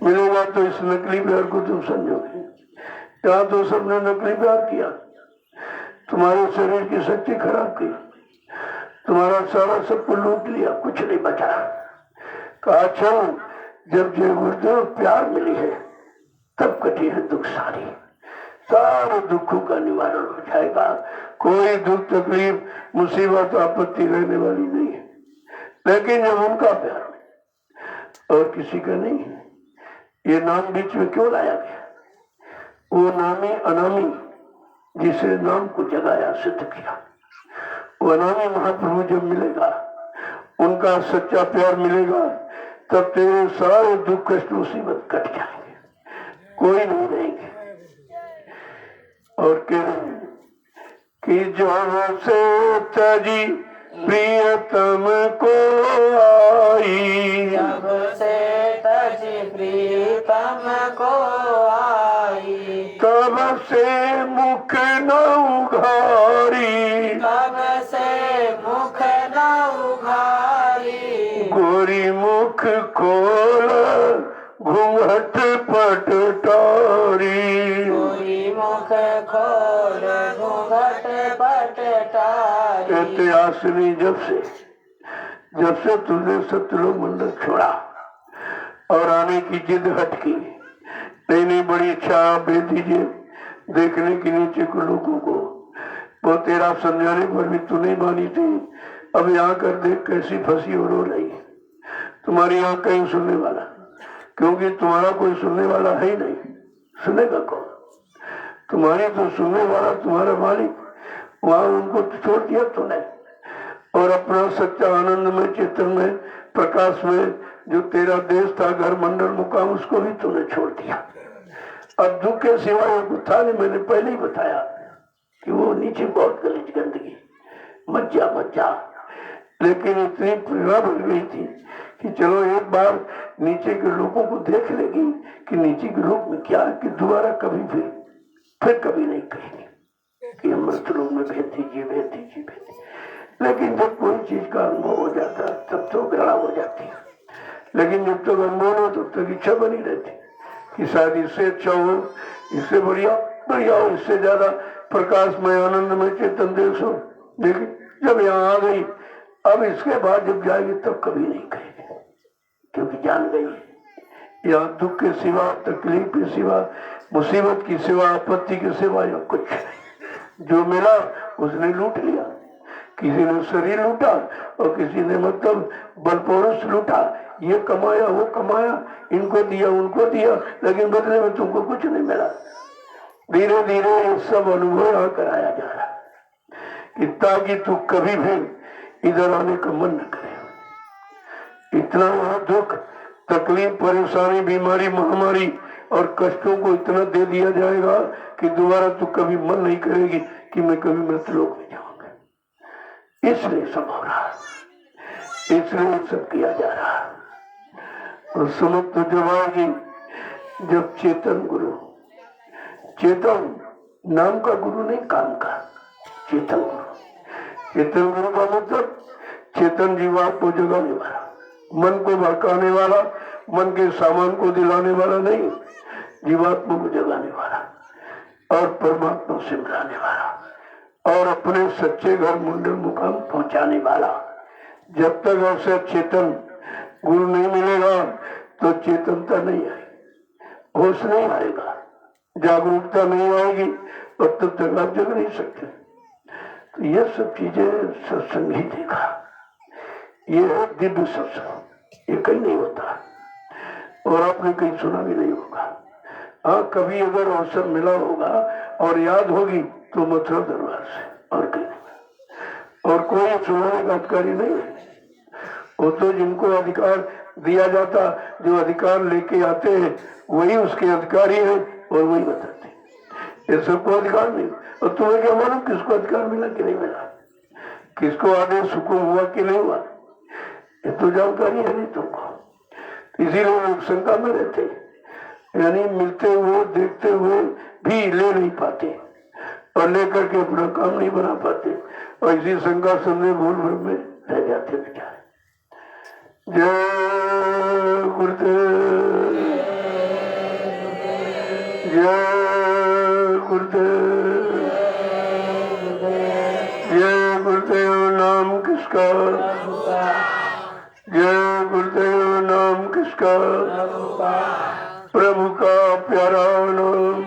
मिलेगा तो इस नकली प्यार को तुम समझोगे। यहाँ तो सबने नकली प्यार किया, तुम्हारे शरीर की शक्ति खराब की, तुम्हारा सारा सबको लूट लिया, कुछ नहीं बचा। कहा चल जब जय गुरुदेव प्यार मिली है तब कटी है दुख सारी, सारे दुखों का निवारण हो जाएगा। कोई दुख तकलीफ मुसीबत आपत्ति रहने वाली नहीं है। लेकिन जब उनका प्यार और किसी का नहीं, ये नाम बीच में क्यों लाया गया? वो नामी अनामी जिसे नाम को जगाया, सिद्ध किया, वो अनामी महाप्रभु जब मिलेगा, उनका सच्चा प्यार मिलेगा, तब तेरे सारे दुख कष्ट मुसीबत कट जाएंगे, कोई नहीं रहेंगे। और कह रहे हैं कि जो से तजी प्रियतम को आई, जब से तजी प्रीतम को आई। तब से मुख न उघारी, तब से मुख न उघारी। गोरी मुख खोल घूंघट पटटारी, गोरी मुख खोल घूंघट पटटारी। इतिहासनी जब से तुझने सतलोक मंडल छोड़ा और आने की जिद हटकी, नहीं बड़ी इच्छा भेज दीजिए देखने के नीचे को लोगों को, वो तेरा समझाने पर भी तू नहीं मानी थी। अब यहाँ कर देख कैसी फंसी और रो रही। तुम्हारी यहाँ कहीं सुनने वाला, क्योंकि तुम्हारा कोई सुनने वाला है ही नहीं। सुनेगा कौन? तुम्हारी तो सुनने वाला तुम्हारा मालिक, वहां उनको छोड़ दिया तूने और अपना सच्चा आनंद में, चेतन में, प्रकाश में जो तेरा देश था, घर मंडल मुकाम, उसको भी तूने छोड़ दिया। अब दुख के सिवाय था नहीं। मैंने पहले ही बताया कि वो नीचे बहुत गलीज गंदगी, मज्जा, लेकिन इतनी प्रेरणा बन गई थी कि चलो एक बार नीचे के लोगों को देख लेगी कि नीचे के लोग में क्या है, कि दोबारा कभी फिर कभी नहीं कहेंगे कि अमृत लोग में भेज दीजिए। लेकिन जब कोई चीज का अनुभव हो जाता है तब तो घृणा हो जाती है, लेकिन जब तक अनुभव हो तब तक इच्छा बनी रहती कि शायद इससे अच्छा हो, इससे बढ़िया हो, इससे ज्यादा प्रकाशमय आनंद में चेतन देश हो। लेकिन जब यहाँ आ गई, अब इसके बाद जब जाएगी तब कभी नहीं कहेगी, क्योंकि जान गई यहाँ दुख के सिवा, तकलीफ के सिवा, मुसीबत की सिवा, आपत्ति के सिवा या कुछ नहीं। जो मिला उसने लूट लिया। किसी ने शरीर लूटा और किसी ने मतलब बलपोरस लूटा, ये कमाया वो कमाया, इनको दिया उनको दिया, लेकिन बदले में तुमको कुछ नहीं मिला। धीरे धीरे ये सब अनुभव यहाँ कराया जा रहा है ताकि तू कभी भी इधर आने का मन न करे। इतना वहां दुख, तकलीफ, परेशानी, बीमारी, महामारी और कष्टों को इतना दे दिया जाएगा कि दोबारा तू कभी मन नहीं करेगी कि मैं कभी मृतलोक में जाऊंगा। इसलिए सब हो रहा है, इसलिए सब किया जा रहा है। और समझ तो जब आएगी जब चेतन गुरु, चेतन नाम का गुरु नहीं, काम का चेतन गुरु। चेतन गुरु का मतलब चेतन जीवा को जगाने वाला, मन को भड़काने वाला, मन के सामान को दिलाने वाला नहीं, जीवात्मा को जगाने वाला और परमात्मा से मिलाने वाला और अपने सच्चे घर मुंडल मुकाम पहुंचाने वाला। जब तक ऐसा चेतन गुरु नहीं मिलेगा तो चेतनता नहीं आएगी, होश नहीं आएगा, जागरूकता नहीं आएगी और तब तक आप जग नहीं सकते। तो ये सब चीजें सत्संग ही देगा। ये है दिव्य सत्संग, ये कहीं नहीं होता और आपने कहीं सुना भी नहीं होगा। हाँ, कभी अगर अवसर मिला होगा और याद होगी तो मथुरा दरबार से, और कहीं नहीं। और कोई सुनाने का अधिकारी नहीं है। वो तो जिनको अधिकार दिया जाता, जो अधिकार लेके आते हैं वही उसके अधिकारी है और वही बताते हैं। ये सबको अधिकार नहीं। और तुम्हें क्या मालूम किसको अधिकार मिला कि नहीं मिला, किसको आदेश हुक्म हुआ कि नहीं हुआ, ये तो जानकारी है नहीं तुमको। इसीलिए लोग शंका में रहते, यानी मिलते हुए देखते हुए भी ले नहीं पाते और लेकर के अपना काम नहीं बना पाते और इसी शंका समझे भूल भर में रह जाते बेचारे। जय गुरुदेव, जय गुरुदेव, जय गुरुदेव। नाम किसका, जय गुरुदेव। नाम किसका, प्रभु का प्यारा नाम।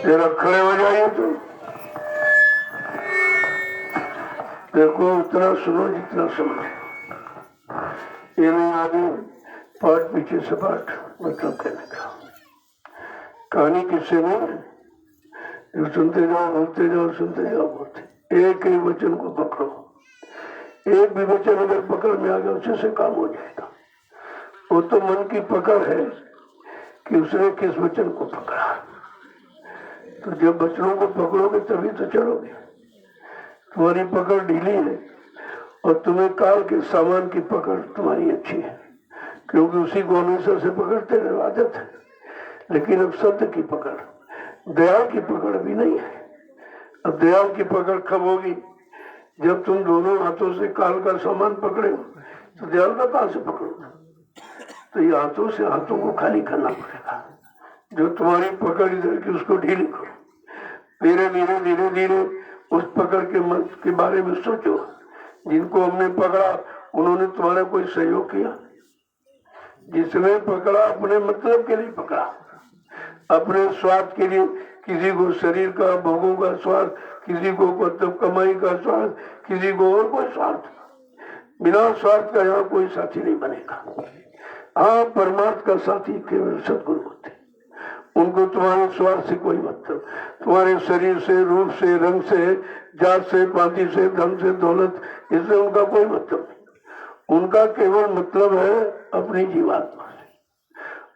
जरा खड़े हो जाइए तो देखो, उतना सुनो जितना समझो। ये नहीं आगे पाठ पीछे से पाठ मतलब कहने का, कहानी किससे नहीं है। सुनते जाओ बोलते जाओ, सुनते जाओ बोलते। एक एक वचन को पकड़ो, एक भी वचन अगर पकड़ में आ गया उसी से काम हो जाएगा। वो तो मन की पकड़ है कि उसने किस वचन को पकड़ा। तो जब वचनों को पकड़ोगे तभी तो चलोगे। तुम्हारी पकड़ ढीली है और तुम्हें काल के सामान की पकड़ तुम्हारी अच्छी है, क्योंकि उसी को हमेशा से पकड़ते रहे, आदत है। लेकिन अब सत्य की पकड़, दयाल की पकड़ भी नहीं है। अब दयाल की पकड़ कब होगी? जब तुम दोनों हाथों से काल का सामान पकड़े हो, तो दयाल का कहां से पकड़ोगे? तो ये हाथों से हाथों को खाली करना पड़ेगा। जो तुम्हारी पकड़ इधर की, उसको ढीली करो। धीरे धीरे धीरे धीरे उस पकड़ के मन के बारे में सोचो। जिनको हमने पकड़ा उन्होंने तुम्हारा कोई सहयोग किया? जिसने पकड़ा अपने मतलब के लिए पकड़ा, अपने स्वार्थ के लिए। किसी को शरीर का, भोगों का स्वार्थ, किसी को मतलब कमाई का स्वार्थ, किसी को और कोई स्वार्थ। बिना स्वार्थ का यहाँ कोई साथी नहीं बनेगा। हाँ, परमार्थ का साथी केवल सदगुरु होते। उनको तुम्हारे स्वार्थ से कोई मतलब, तुम्हारे शरीर से, रूप से, रंग से, जात से, पाती से, धन से, दौलत, इससे उनका कोई मतलब नहीं। उनका केवल मतलब है अपनी जीवात्मा से।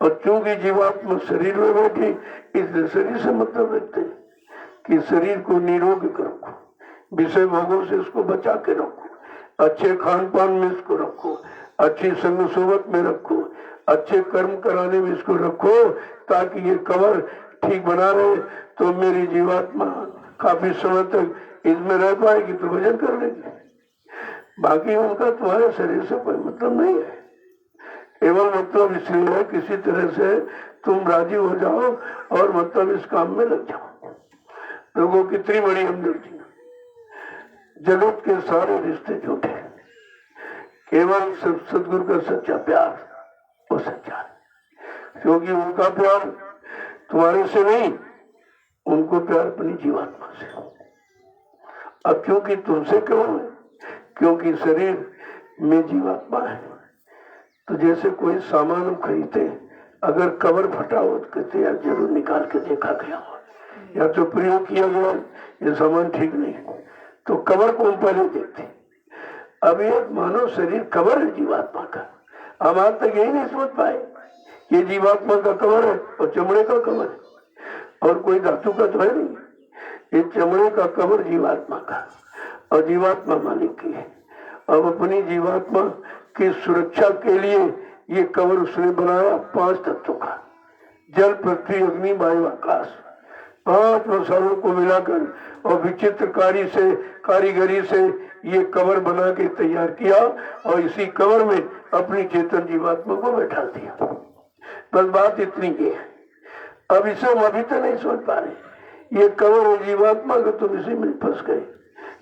और चूंकि जीवात्मा शरीर में बैठी, इसलिए शरीर से मतलब रखते हैं कि शरीर को निरोग रखो, विषय भोगों से उसको बचा के रखो, अच्छे खान पान में इसको रखो, अच्छी संग सोबत में रखो, अच्छे कर्म कराने में इसको रखो, ताकि ये कवर ठीक बना रहे। तो मेरी जीवात्मा काफी समय तक इसमें रह पाएगी तो भजन कर लेगी। बाकी उनका तुम्हारे शरीर से कोई मतलब नहीं है। केवल मतलब इसलिए है किसी तरह से तुम राजी हो जाओ और मतलब इस काम में लग जाओ। लोगों की कितनी बड़ी हमदर्दी। जगत के सारे रिश्ते झूठे, केवल सदगुरु का सच्चा प्यार वो सच्चा है। क्योंकि उनका प्यार तुम्हारे से नहीं, उनको प्यार अपनी जीवात्मा से। अब क्योंकि तुमसे क्यों है? क्योंकि शरीर में जीवात्मा है। तो जैसे कोई सामान हम खरीदते, अगर कवर फटा हो तो कहते यार जरूर निकाल के देखा गया हो, या तो प्रयोग किया गया, ये सामान ठीक नहीं, तो कवर को हम पहले देखते। अब ये मानव शरीर कवर है जीवात्मा का। हम आज तक यही नहीं समझ पाए, ये जीवात्मा का कवर है और चमड़े का कवर है, और कोई धातु का तो है नहीं। ये चमड़े का कवर जीवात्मा का, और जीवात्मा मालिक की है। अब अपनी जीवात्मा की सुरक्षा के लिए ये कवर उसने बनाया 5 तत्वों का, जल, पृथ्वी, अग्नि, वायु, आकाश, 5 मसालों को मिलाकर और विचित्र कारीगरी से ये कवर बना के तैयार किया, और इसी कवर में अपनी चेतन जीवात्मा को बैठा दिया। बस बात इतनी ही है। अब इसे हम अभी तो नहीं सोच पा रहे। ये कवर है जीवात्मा का, तुम इसी में फंस गए।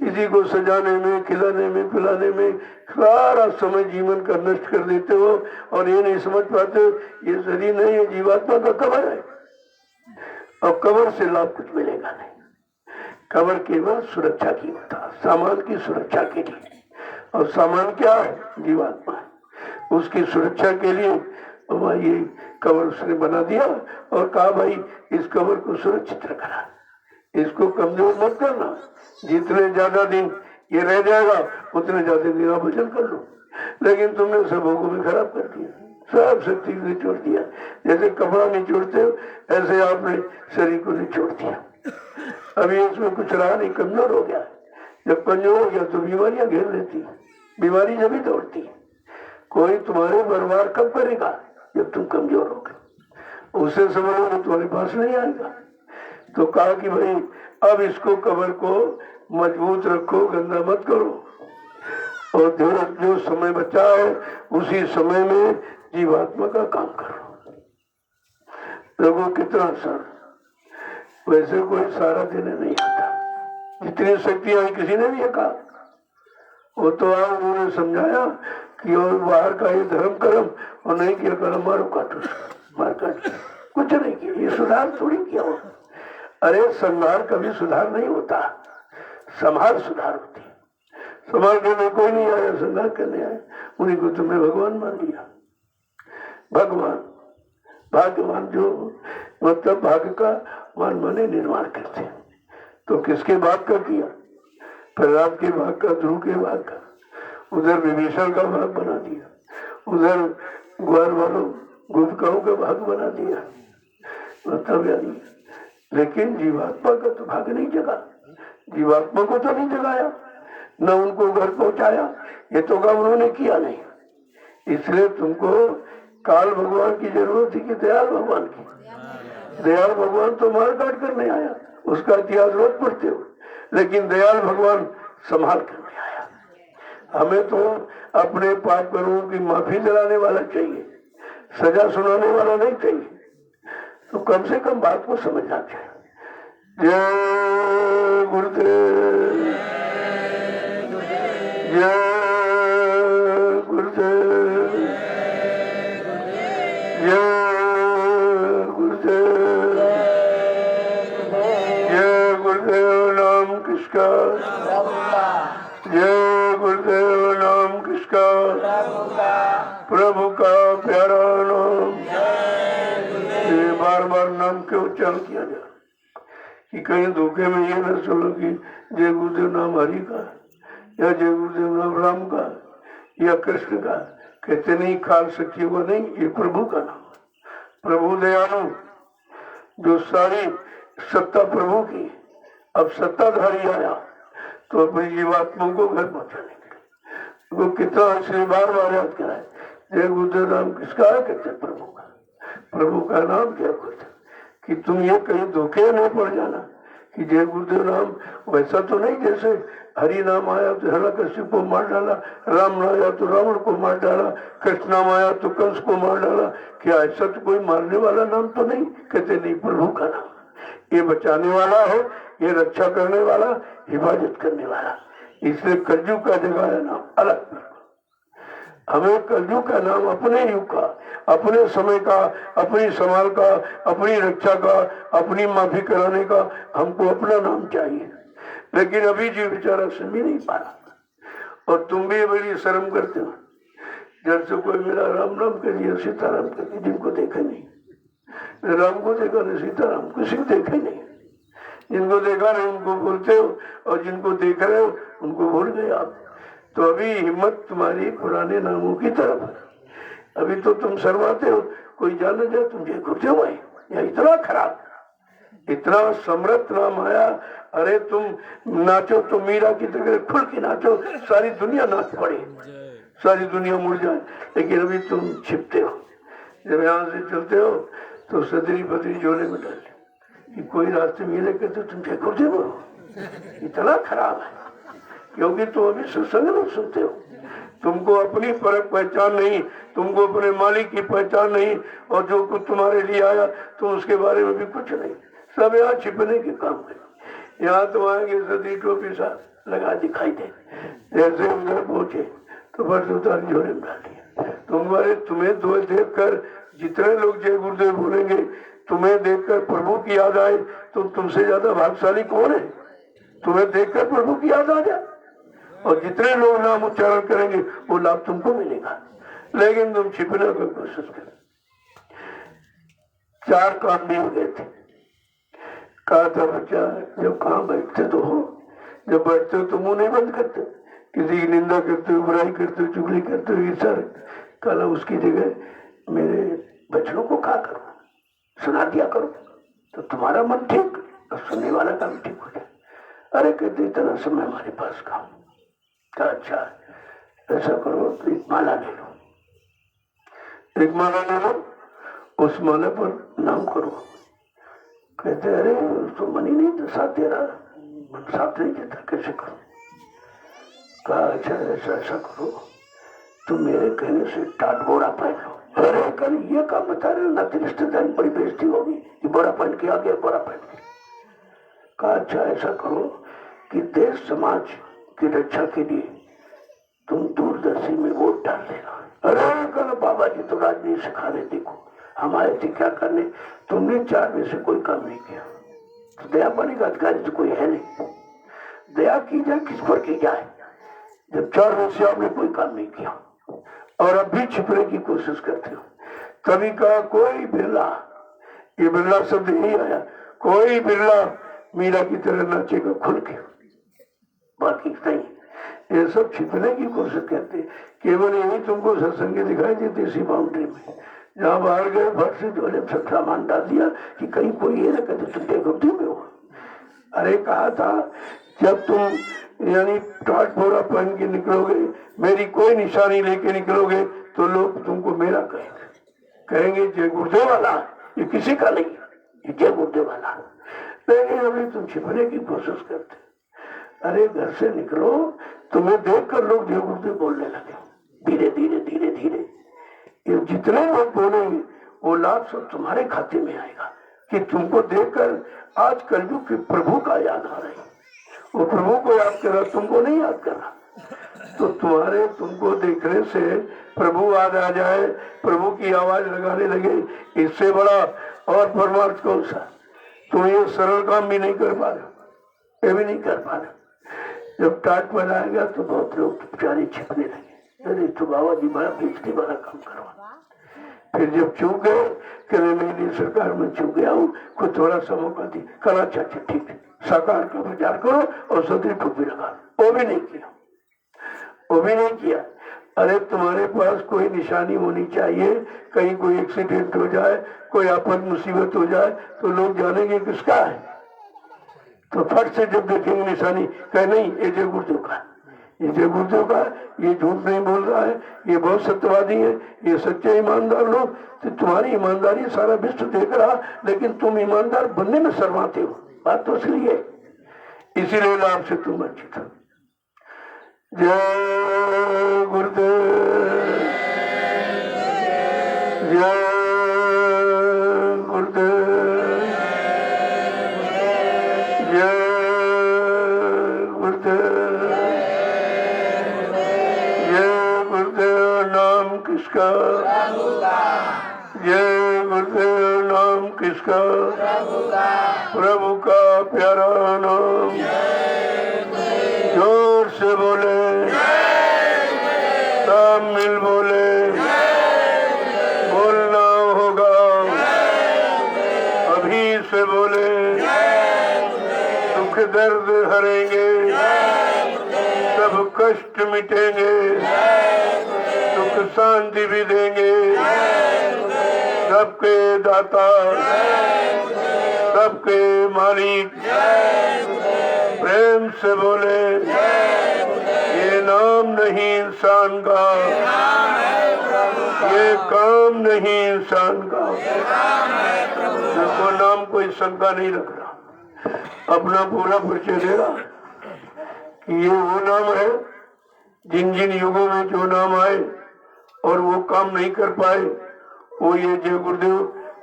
इसी को सजाने में, खिलाने में, पिलाने में सारा समय जीवन का नष्ट कर देते हो, और ये नहीं समझ पाते ये शरीर नहीं, ये जीवात्मा का कवर है। और कवर से लाभ कुछ मिलेगा नहीं। कवर केवल सुरक्षा की होता, सामान की सुरक्षा के लिए। और सामान क्या है? जीवात्मा है। उसकी सुरक्षा के लिए ये कवर उसने बना दिया और कहा भाई इस कवर को सुरक्षित रखना, इसको कमजोर मत करना। जितने ज्यादा दिन ये रह जाएगा उतने ज्यादा दिन आप भजन कर लो। लेकिन तुमने सब भोगों में खराब कर दिया, सब शक्ति को निचोड़ दिया। जैसे कपड़ा निचोड़ते हो ऐसे आपने शरीर को निचोड़ दिया। अभी इसमें कुछ रहा नहीं, कमजोर हो गया। जब कमजोर हो गया तो बीमारियां घेर लेती, बीमारी जब ही दौड़ती। कोई तुम्हारे बर्बाद कब करेगा? जब तुम कमजोर हो गए, उसे समझो तुम्हारे पास नहीं आएगा। तो कहा कि भाई अब इसको कवर को मजबूत रखो, गंदा मत करो, और जो समय बचा है उसी समय में जीवात्मा का काम करो। लोगों कितना सर, वैसे कोई सारा देने नहीं आता। जितनी शक्तियां किसी ने भी कहा, वो तो आज उन्होंने समझाया कि और बाहर का ये धर्म कर्म और नहीं किया कर्म मारो काटो, मार काट, कुछ नहीं किया। ये सुधार थोड़ी किया हो। अरे संहार कभी सुधार नहीं होता, संहार सुधार होती। संहार करने कोई नहीं आया, संहार करने आया, उन्हीं को तुमने भगवान मान लिया। भगवान भाग्यवान, जो मतलब भाग्य का मान माने निर्माण करते। तो किसके भाग का किया? प्रहलाद के भाग का, ध्रुव के भाग का। उधर विभीषण का भाग बना दिया, उधर ग्वाल वालों गुप्तकाओं का भाग बना दिया, मतलब यानी। लेकिन जीवात्मा का तो भाग नहीं जगा, जीवात्मा को तो नहीं जगाया, न उनको घर पहुंचाया। ये तो काम उन्होंने किया नहीं। इसलिए तुमको काल भगवान की जरूरत थी कि दयाल भगवान की? दयाल भगवान तो मार काट करने आया, उसका इतिहास रोज पढ़ते हो, लेकिन दयाल भगवान संभाल करने आया। हमें तो अपने पाप कर्मों की माफी दिलाने वाला चाहिए, सजा सुनाने वाला नहीं चाहिए। तो कम से कम बात को समझना चाहिए। जय गुरुदेव, जय गुरुदेव, जय गुरुदेव, जय गुरुदेव। नाम किसका? जय गुरुदेव। नाम किसका? प्रभु का प्यारा नाम। ये बार बार नाम क्यों उच्चारण किया जाए कि कहीं धोखे में ये न चलो कि जय गुरुदेव नाम हरि का या जय गुरुदेव नाम राम का या कृष्ण का। कहते नहीं, खाल सखी वो नहीं, ये प्रभु का नाम। प्रभु दयालु, जो सारी सत्ता प्रभु की, अब सत्ताधारी आया तो अपनी जीवात्मा को घर पहुंचाने के लिए वो कितना इसलिए बार बार याद कराए। जय गुरुदेव नाम किसका है? कहते प्रभु का। प्रभु का नाम जय गुरुदेव, कि तुम ये कहीं धोखे नहीं पड़ जाना कि जय गुरुदेव नाम वैसा तो नहीं जैसे हरि नाम आया तो हिरण्यकश्यप को मार डाला, राम नाम आया तो रावण को मार डाला, कृष्ण नाम आया तो कंस को मार डाला। क्या ऐसा तो कोई मारने वाला नाम तो नहीं? कहते नहीं, प्रभु का नाम। ये बचाने वाला है, ये रक्षा करने वाला, हिफाजत करने वाला। इसलिए कलयुग का जगह है नाम अलग। हमें कलयुग का नाम अपने युग का, अपने समय का, अपनी संभाल का, अपनी रक्षा का, अपनी माफी कराने का हमको अपना नाम चाहिए। लेकिन अभी जी बेचारा सुन भी नहीं पा रहा। और तुम भी बड़ी शर्म करते हो जब से कोई मेरा राम राम कर दिया, सीताराम कर दिया, जिनको देखा नहीं। राम को देखा नहीं, सीताराम किसी को देखा ही नहीं। जिनको देखा नहीं उनको बोलते हो, और जिनको देख रहे हो उनको भूल गए आप। तो अभी हिम्मत तुम्हारी पुराने नामों की तरफ है। अभी तो तुम शर्माते हो, कोई जान जाए तुम जय गुरुदेव आए, या इतना खराब, इतना समृद्ध नाम आया। अरे तुम नाचो तो मीरा की तरह खुल के नाचो, सारी दुनिया नाच पड़े, सारी दुनिया मुड़ जाए। लेकिन अभी तुम छिपते हो। जब यहाँ से चलते हो तो सदरी पदरी झोले में डाल कि कोई रास्ते मिले के तो तुम जय गुरुदेव हो। इतना खराब है, क्योंकि तुम अभी सत्संग नहीं सुनते हो। तुमको अपनी फर्क पहचान नहीं, तुमको अपने मालिक की पहचान नहीं, और जो कुछ तुम्हारे लिए आया तुम उसके बारे में भी कुछ नहीं। सब यहाँ छिपने के काम है। यहाँ तुम आएंगे सदी टोपी सा लगा दिखाई दे, जैसे उधर पहुंचे तो बस उतार झोले में डाल दिया। तुम्हें देख कर जितने लोग जय गुरुदेव बोलेंगे, तुम्हें देखकर प्रभु की याद आए तो तुमसे ज्यादा भाग्यशाली कौन है? तुम्हें देखकर प्रभु की याद आ जाए, और जितने लोग नाम उच्चारण करेंगे वो लाभ तुमको मिलेगा। लेकिन तुम छिपने की कोशिश कर। 4 काम भी हो गए थे। कहा था बच्चा, जब कहाँ बैठते तो हो, जब बैठते हो तो मुंह नहीं बंद करते, किसी की निंदा करते हो, बुराई करते हो, चुगली करते हो, ईर्ष्या। कल उसकी जगह मेरे बच्चों को कहा करो, सुना दिया करो, तो तुम्हारा मन ठीक और सुनने वाला का भी ठीक हो जाए। अरे कहते इतना समय हमारे पास का। अच्छा ऐसा करो तो एक माला ले लो, एक माला ले लो, उस माला पर नाम करो। कहते अरे तो मन ही नहीं साथ दे रहा, मन साथ नहीं देता, कैसे करो? कहा अच्छा ऐसा करो, तुम मेरे कहने से टाट बोरा पहन लो। अरे कल ये काम बता रहे हो, ना रिश्तेदारी बड़ी बेइज्जती होगी कि बोरा पहन के आ गया, बोरा पहन के। कहा अच्छा ऐसा करो कि देश समाज की रक्षा के लिए तुम दूरदर्शी में वोट डाल देना। अरे कल बाबा जी तो राजनीति सिखा रहे, देखो हम आए थे क्या करने, तुमने 4 में से कोई काम नहीं किया। तो दया पाने का अधिकारी तो कोई है नहीं, दया की जाए किस पर की जाए जब 4 में से आपने कोई काम नहीं किया और अब भी छिपने की कोशिश करते हो। कभी कहा कोई बिरला, ये बिरला शब्द नहीं आया, कोई बिरला मीरा की तरह नाचेगा खुल के, बाकी नहीं। ये सब छिपने की कोशिश करते, केवल यही तुमको सत्संग दिखाई देती इसी बाउंड्री में। जहाँ बाहर गए भर से झोले सब सामान डाल दिया कि कहीं कोई ये ना कहते तुम बेगुफ्ती में हो। अरे कहा था जब तुम यानी टाट बोरा पहन के निकलोगे, मेरी कोई निशानी लेके निकलोगे तो लोग तुमको मेरा कहेंगे। कहेंगे जय गुरुदेव वाला, ये किसी का नहीं, ये जय गुरुदेव वाला। लेकिन अभी तुम छिपने की कोशिश करते। अरे घर से निकलो, तुम्हें देख कर लोग जय गुरुदेव बोलने लगे। धीरे धीरे धीरे धीरे ये जितने लोग बोलेंगे वो लाभ सब तुम्हारे खाते में आएगा कि तुमको देखकर आज कलयुग के प्रभु का याद आ रही। वो प्रभु को याद कर रहा, तुमको नहीं याद कर रहा। तो तुमको देखने से प्रभु याद आ जाए, प्रभु की आवाज लगाने लगे, इससे बड़ा और परमार्थ कौन सा। तुम ये सरल काम भी नहीं कर पा रहे, ये भी नहीं कर पा रहे। जब टाट बनाएगा तो बहुत लोग बेचारे छिपने लगे, अरे तो बाबा जी बड़ा बेइज्जती वाला काम करवा। फिर जब चूक गए कि नहीं सरकार में चूक गया हूँ, खुद थोड़ा सा मौका दी, कला चाचा ठीक है साकार का प्रचार करो और सदरी टोपी लगा। वो भी नहीं किया, वो भी नहीं किया। अरे तुम्हारे पास कोई निशानी होनी चाहिए, कहीं कोई एक्सीडेंट हो जाए, कोई आफत मुसीबत हो जाए तो लोग जानेंगे किसका है। तो फट से जब देखेंगे निशानी, कहे नहीं ये जय गुरुदेव का, ये जय गुरुदेव का, ये झूठ नहीं बोल रहा है, ये बहुत सत्यवादी है, ये सच्चे ईमानदार लोग। तो तुम्हारी ईमानदारी सारा विश्व देख रहा, लेकिन तुम ईमानदार बनने में शर्माते हो। बात तो इसलिए, इसीलिए लाभ से तुम वंचित हो। जय गुरुदेव, जय गुरुदेव, जय गुरुदेव, जय गुरुदेव। नाम किसका? जय गुरुदेव। नाम किसका? प्रभु का प्यारा नाम। जोर से बोले, सब मिल बोले, बोलना होगा अभी से बोले। दुख दर्द हरेंगे, सब कष्ट मिटेंगे, सुख शांति भी देंगे। सबके दाता, सबके मालिक, प्रेम से बोले। ये नाम नहीं इंसान का, ये काम नहीं इंसान का। देखो नाम कोई शंका नहीं रख रहा, अपना पूरा परिचय दे रहा कि ये वो नाम है जिन जिन युगों में जो नाम आए और वो काम नहीं कर पाए, वो ये जय गुरुदेव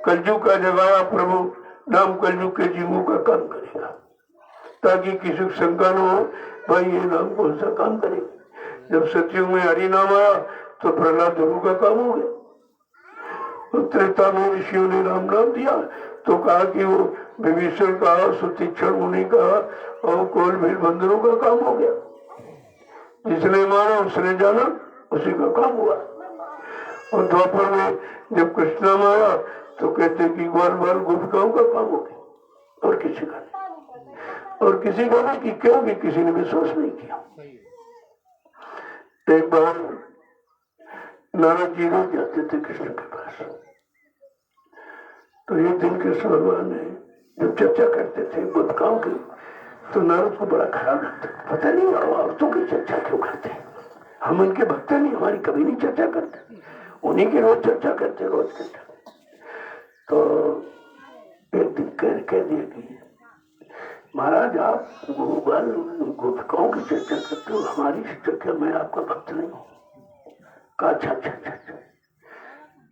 कलयुग का जगाया प्रभु नाम कलयुग के जीवों का काम करेगा, ताकि किसी को शंका न हो भाई ये नाम कौन सा काम करेगा। जब सतयुग में हरि नाम आया तो प्रहलाद प्रभु का काम हो गया। त्रेता में ऋषियों ने राम नाम दिया तो कहा कि वो विभीषण का, सुतीक्षण मुनि का और कोल भील बंदरों का काम हो गया। जिसने माना उसने जाना, उसी का काम हुआ। और द्वापर में जब कृष्ण आया तो कहते कि ग्वाल बाल गोपिकाओं का काम हो गया और किसी का नहीं, और किसी का नहीं कि क्यों कि किसी ने विश्वास नहीं किया। एक बार नारद जी रोज जाते थे कृष्ण के पास, तो एक दिन कृष्ण भगवान ने जब चर्चा करते थे गोपिकाओं की तो नारद को बड़ा खराब लगता, पता नहीं औरतों की चर्चा क्यों करते, हम उनके भक्त नहीं, हमारी कभी नहीं चर्चा करते, उन्हीं की रोज चर्चा करते, रोज चर्चा। तो एक दिन कह दिया कि महाराज आप गोपिकाओं की चर्चा करते हो, हमारी चर्चा में आपका भक्त नहीं हूँ। कहा अच्छा अच्छा अच्छा।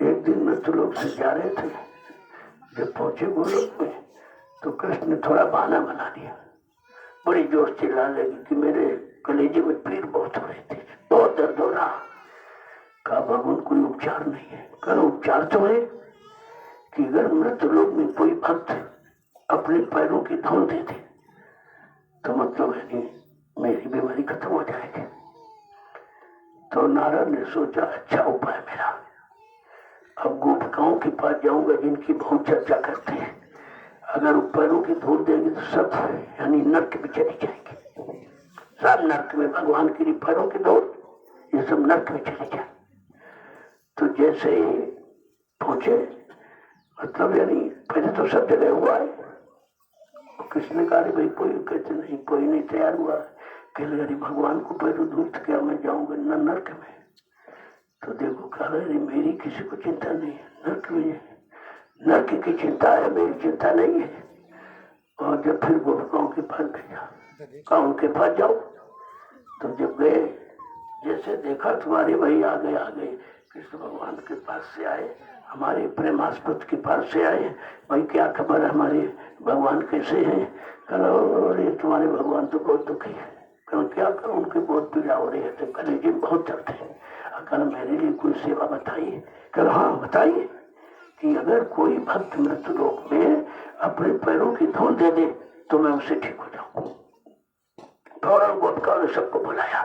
एक दिन में तो लोग से जा रहे थे, जब पहुंचे गोलोक में तो कृष्ण ने थोड़ा बहाना बना दिया, बड़ी जोर चिल्ला लगी कि मेरे कलेजे में पीड़ बहुत हो रही थी, बहुत दर्द हो रहा। कहा भगवान कोई उपचार नहीं है। कहा उपचार तो है कि अगर मृत्यु लोक में कोई भक्त अपने पैरों की धूल दे दे तो मतलब है नहीं मेरी बीमारी खत्म हो जाएगी। तो नारद ने सोचा अच्छा उपाय मेरा, अब गोपिकाओं के पास जाऊंगा जिनकी बहुत चर्चा करते हैं, अगर पैरों की धूल देंगे तो सब यानी नर्क में चली जाएगी, सब नर्क में भगवान की पैरों की धूल ये सब नर्क में चले जाए। तो जैसे ही पहुंचे मतलब यानी पहले तो सब जगह हुआ है, कृष्ण ने कहा भाई कोई, कहते नहीं कोई नहीं तैयार हुआ, कहते अरे भगवान को पैरों धूल क्या मैं जाऊंगा न नर्क में। तो देखो कह रहे मेरी किसी को चिंता नहीं है, नर्क में नर्क की चिंता है, मेरी चिंता नहीं है। और जब फिर गोपिकाओं के पास भेजा, कहा उनके पास जाओ। तो जब गए, जैसे देखा तुम्हारे भाई आ गए कृष्ण भगवान के पास से आए, हमारे प्रेमास्पद के पास से आए, भाई क्या खबर है, हमारे भगवान कैसे हैं? अरे तुम्हारे भगवान तो बहुत दुखी है। क्या करो, उनके बहुत पीड़ा हो रही है, तो कलेजे बहुत दर्द है। कल मेरे लिए कोई सेवा बताइए। कल हाँ बताइए कि अगर कोई भक्त मृत्यु लोक में अपने पैरों की धूल दे दे तो मैं उससे ठीक हो जाऊं। फौरन गोपिका ने सबको बुलाया,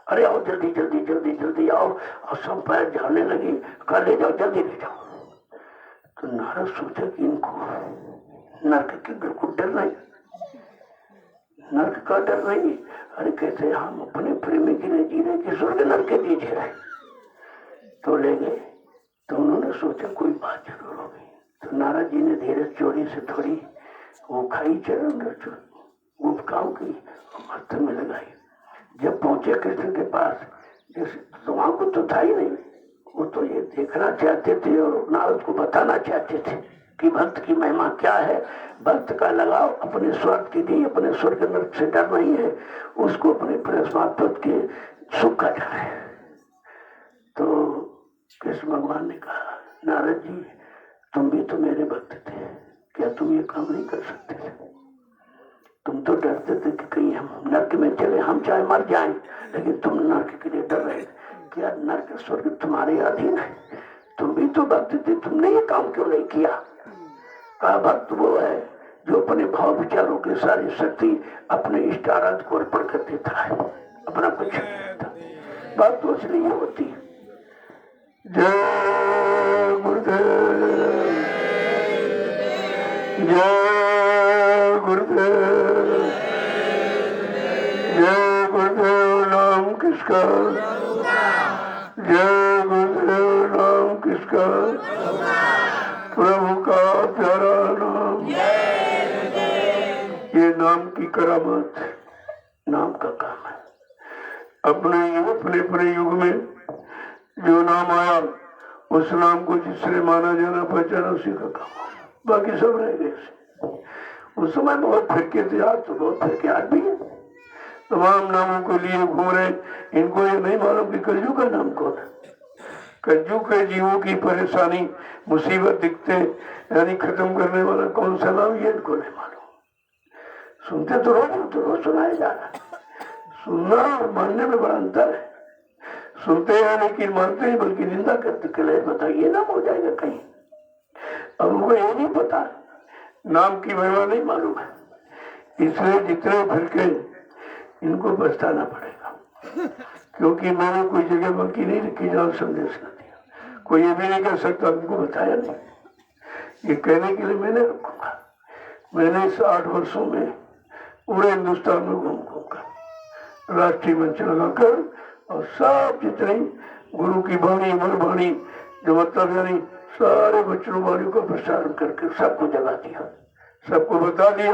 अरे आओ जल्दी जल्दी जल्दी जल्दी आओ। और सब पैर झाड़ने लगी, कल ले जाओ जल्दी ले जाओ। तो नारद सोचा कि इनको नर्क की बिल्कुल डर नहीं, नर्क का डर नहीं। अरे कहते हम अपने प्रेमी के लिए जी रहे कि स्वर्ग नर्क के लिए जी रहे। तो ले गए। तो उन्होंने सोचा कोई बात जरूर होगी। तो नारद जी ने धीरज चोरी से थोड़ी वो खाई चरण गुटकाओं की मस्त में लगाई। जब पहुंचे कृष्ण के पास, जैसे तो वहां को तो था ही नहीं, वो तो ये देखना चाहते थे और नारद को बताना चाहते थे कि भक्त की महिमा क्या है। भक्त का लगाव अपने स्वार्थ के लिए, अपने स्वर्ग नर्क से डर नहीं है, उसको अपने परमात्मा के सुख का डर है। तो कृष्ण भगवान ने कहा, नारद जी तुम भी तो मेरे भक्त थे, क्या तुम ये काम नहीं कर सकते थे? तुम तो डरते थे कि कहीं हम नर्क में चले, हम चाहे मर जाएं, लेकिन तुम नर्क के लिए डर रहे। क्या नर्क स्वर्ग तुम्हारे अधीन है? तुम भी तो भक्त थे, तुमने ये काम क्यों नहीं किया? कहा भक्त वो है जो अपने भाव विचारों की सारी शक्ति अपने इष्ट आराध को अर्पण कर देता है, अपना कुछ नहीं देता। बात तो इसलिए होती है। जय गुरुदेव, जय गुरुदेव, जय गुरुदेव। नाम किसका? जय गुरुदेव। नाम किसका? प्रभु का प्यारा नाम। ये नाम की करामत, नाम का काम है। अपने युग में जो नाम आया उस नाम को जिसने माना जाना पहचाना उसी का काम, बाकी सब रह गए। उस समय बहुत फिरके थे, आज तो बहुत फिरके आज भी है, तमाम नामों को लिए घूम रहे। इनको ये नहीं मालूम कि कलयुग का नाम कौन है। कलयुग के जीवों की परेशानी मुसीबत दिखते यानी खत्म करने वाला कौन सा नाम, ये इनको नहीं मालूम। सुनते तो रोज सुनाया जा रहा है। सुनना और मानने में बड़ा अंतर है। सुनते हैं लेकिन मानते हैं, बल्कि निंदा करते कले बताइए नाम हो जाएगा कहीं। अब उनको ये नहीं पता, नाम की महिमा नहीं मालूम है, इसलिए जितने फिरके इनको बचताना पड़ेगा। क्योंकि मैंने कोई जगह बाकी नहीं रखी जहाँ संदेश न दिया। कोई ये भी नहीं कह सकता उनको बताया नहीं, ये कहने के लिए मैंने रखूंगा। मैंने इस 8 वर्षों में पूरे हिंदुस्तान में घूम कर राष्ट्रीय मंच लगाकर और सब जितनी गुरु की वाणी, अमर वाणी, जो मतलब यानी सारे वचनों वाणी को प्रसारण करके सबको जगा दिया, सबको बता दिया।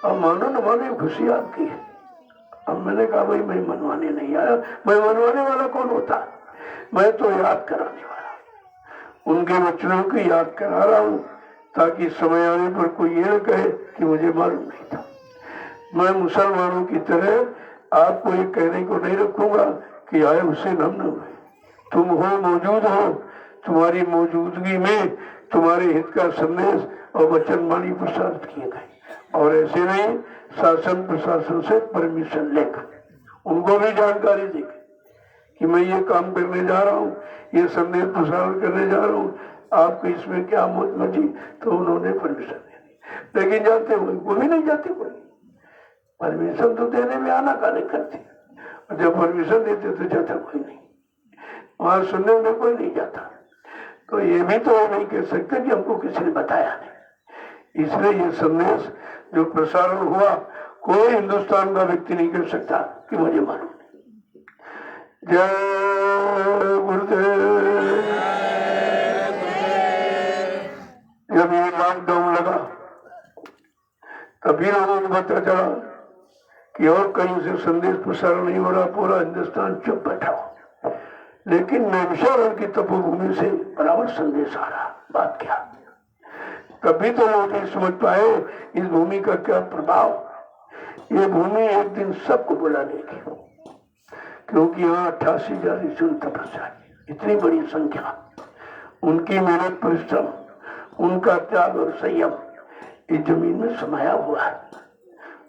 अब मानो न मानो खुशी आपकी है। अब मैंने कहा भाई मैं मनवाने नहीं आया, मैं मनवाने वाला कौन होता, मैं तो याद कराने वाला। उनके वचनों की याद करा रहा हूँ ताकि समय आने पर कोई ये न कहे कि मुझे मालूम नहीं था। मैं मुसलमानों की तरह आपको ये कहने को नहीं रखूंगा कि आए उससे नम न हुए। तुम हो, मौजूद हो, तुम्हारी मौजूदगी में तुम्हारे हित का संदेश और वचन वाणी प्रसारित किए गए। और ऐसे नहीं, शासन प्रशासन से परमिशन लेकर उनको भी जानकारी दी कि मैं ये काम करने जा रहा हूँ, ये संदेश प्रसारण करने जा रहा हूँ, आपको इसमें क्या मौज मची। तो उन्होंने परमिशन दे दी, लेकिन जाते हुए वो भी नहीं जाते। कोई परमिशन तो देने में आना काने करते, और जब परमिशन देते तो जाता कोई नहीं, वहां सुनने में कोई नहीं जाता। तो ये भी तो नहीं कह सकते कि हमको किसी ने बताया नहीं। इसलिए ये संदेश जो प्रसारण हुआ, कोई हिंदुस्तान का व्यक्ति नहीं कर सकता कि मुझे मालूम नहीं। जय गुरुदेव। जब ये लॉकडाउन लगा तभी लोगों को पता चला कि और कहीं से संदेश प्रसारण नहीं हो रहा, पूरा हिंदुस्तान चुप बैठा हो। लेकिन नैमिषारण्य की तपोभूमि से बराबर संदेश आ रहा। बात क्या, कभी तो लोग नहीं समझ पाए इस भूमि का क्या प्रभाव। ये भूमि एक दिन सबको बुला लेगी, क्योंकि यहाँ 88,000 ऋषि तपस्या, इतनी बड़ी संख्या, उनकी मेहनत परिश्रम, उनका त्याग और संयम इस जमीन में समाया हुआ है।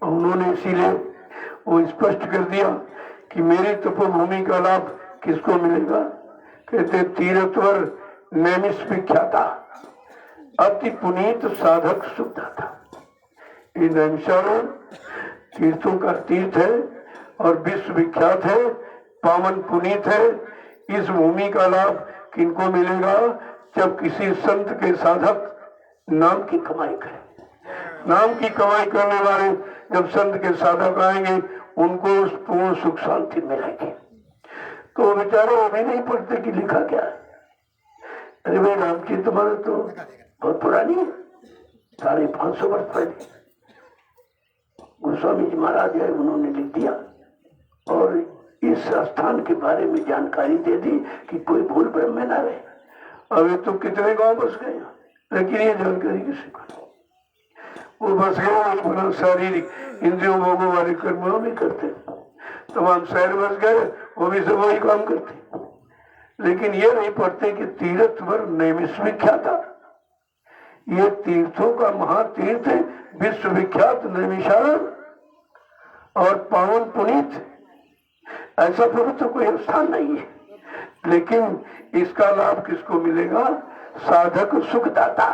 और उन्होंने इसीलिए वो स्पष्ट कर दिया कि मेरी तपोभूमि का लाभ किसको मिलेगा। कहते तीर्थवर नैमिष विख्याता अति पुनीत साधक सुखदाता। ये नैमिषारण्य तीर्थों का तीर्थ है और विश्व विख्यात है, पावन पुनीत है। इस भूमि का लाभ किनको मिलेगा, जब किसी संत के साधक नाम की कमाई करें। नाम की कमाई करने वाले जब संत के साधक आएंगे, उनको पूर्ण सुख शांति मिलेगी। तो बेचारे वो भी नहीं पढ़ते कि लिखा क्या है। अरे भाई रामचरितमानस तो बहुत पुरानी है, 550 वर्ष पहले गोस्वामी जी महाराज है, उन्होंने लिख दिया और इस स्थान के बारे में जानकारी दे दी कि कोई भूल भ्रम में ना रहे। अभी तो कितने गांव बस गए, लेकिन ये जानकारी किसी को नहीं। वो बस गए अपना शारीरिक इंद्रियों भोगों वाले कर्म भी करते, तमाम शहर बस गए, वो भी सब वही काम करते, लेकिन ये नहीं पढ़ते कि तीर्थवर नैमिष विख्याता। ये तीर्थों का महातीर्थ है, विश्व विख्यात नैमिषारण्य और पावन पुनीत। ऐसा पवित्र कोई स्थान नहीं है, लेकिन इसका लाभ किसको मिलेगा, साधक सुखदाता।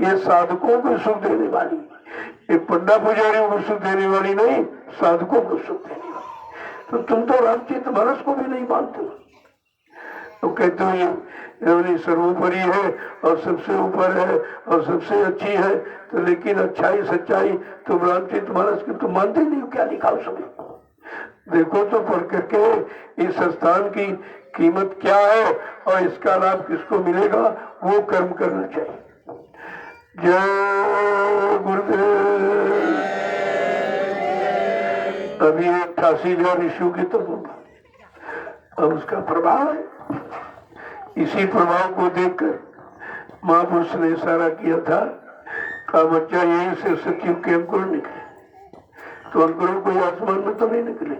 ये साधकों को सुख देने वाली, ये पंडा पुजारियों को सुख देने वाली नहीं, साधकों को सुख देने वाली। तो तुम तो रामचरितमानस को भी नहीं मानते, तो कहते हो ये सर्वोपरि है और सबसे ऊपर है और सबसे अच्छी है। तो लेकिन अच्छाई सच्चाई तुम रामचरितमानस की तुम मानते नहीं हो, क्या लिखा उसमें देखो तो पढ़ करके इस स्थान की कीमत क्या है और इसका लाभ किसको मिलेगा, वो कर्म करना चाहिए। जय गुरुदेव। अभी 88,000 ऋषियों की तो अब उसका प्रभाव है। इसी प्रभाव को देखकर महापुरुष ने इशारा किया था, का बच्चा यहीं से सचिव के अंकुर निकले। तो अंकुरों कोई आसमान में तो नहीं निकले,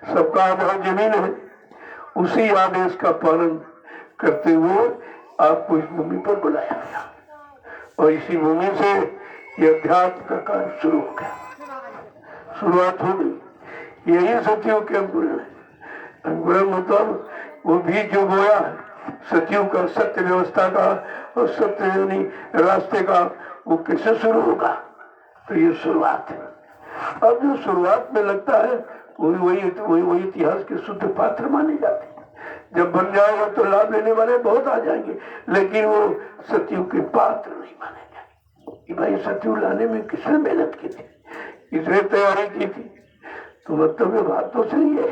सबका आधार जमीन है। उसी आदेश का पालन करते हुए आपको इस भूमि पर बुलाया गया और इसी भूमि से यह अध्यात्म का कार्य शुरू हो गया, शुरुआत हो गई। यही सचिव के अंकुर है। अंकुर मतलब वो बीज जो बोया है सचिव का, सत्य व्यवस्था का और सत्य यानी रास्ते का, वो कैसे शुरू होगा। तो ये शुरुआत है। अब जो शुरुआत में लगता है वही इतिहास के शुद्ध पात्र माने जाते हैं। जब बन जाएगा तो लाभ लेने वाले बहुत आ जाएंगे, लेकिन वो सचिव के पात्र नहीं माने जाएंगे कि भाई सचिव लाने में किसने मेहनत की थी, किसने तैयारी की थी। तो मतलब ये बात तो सही है।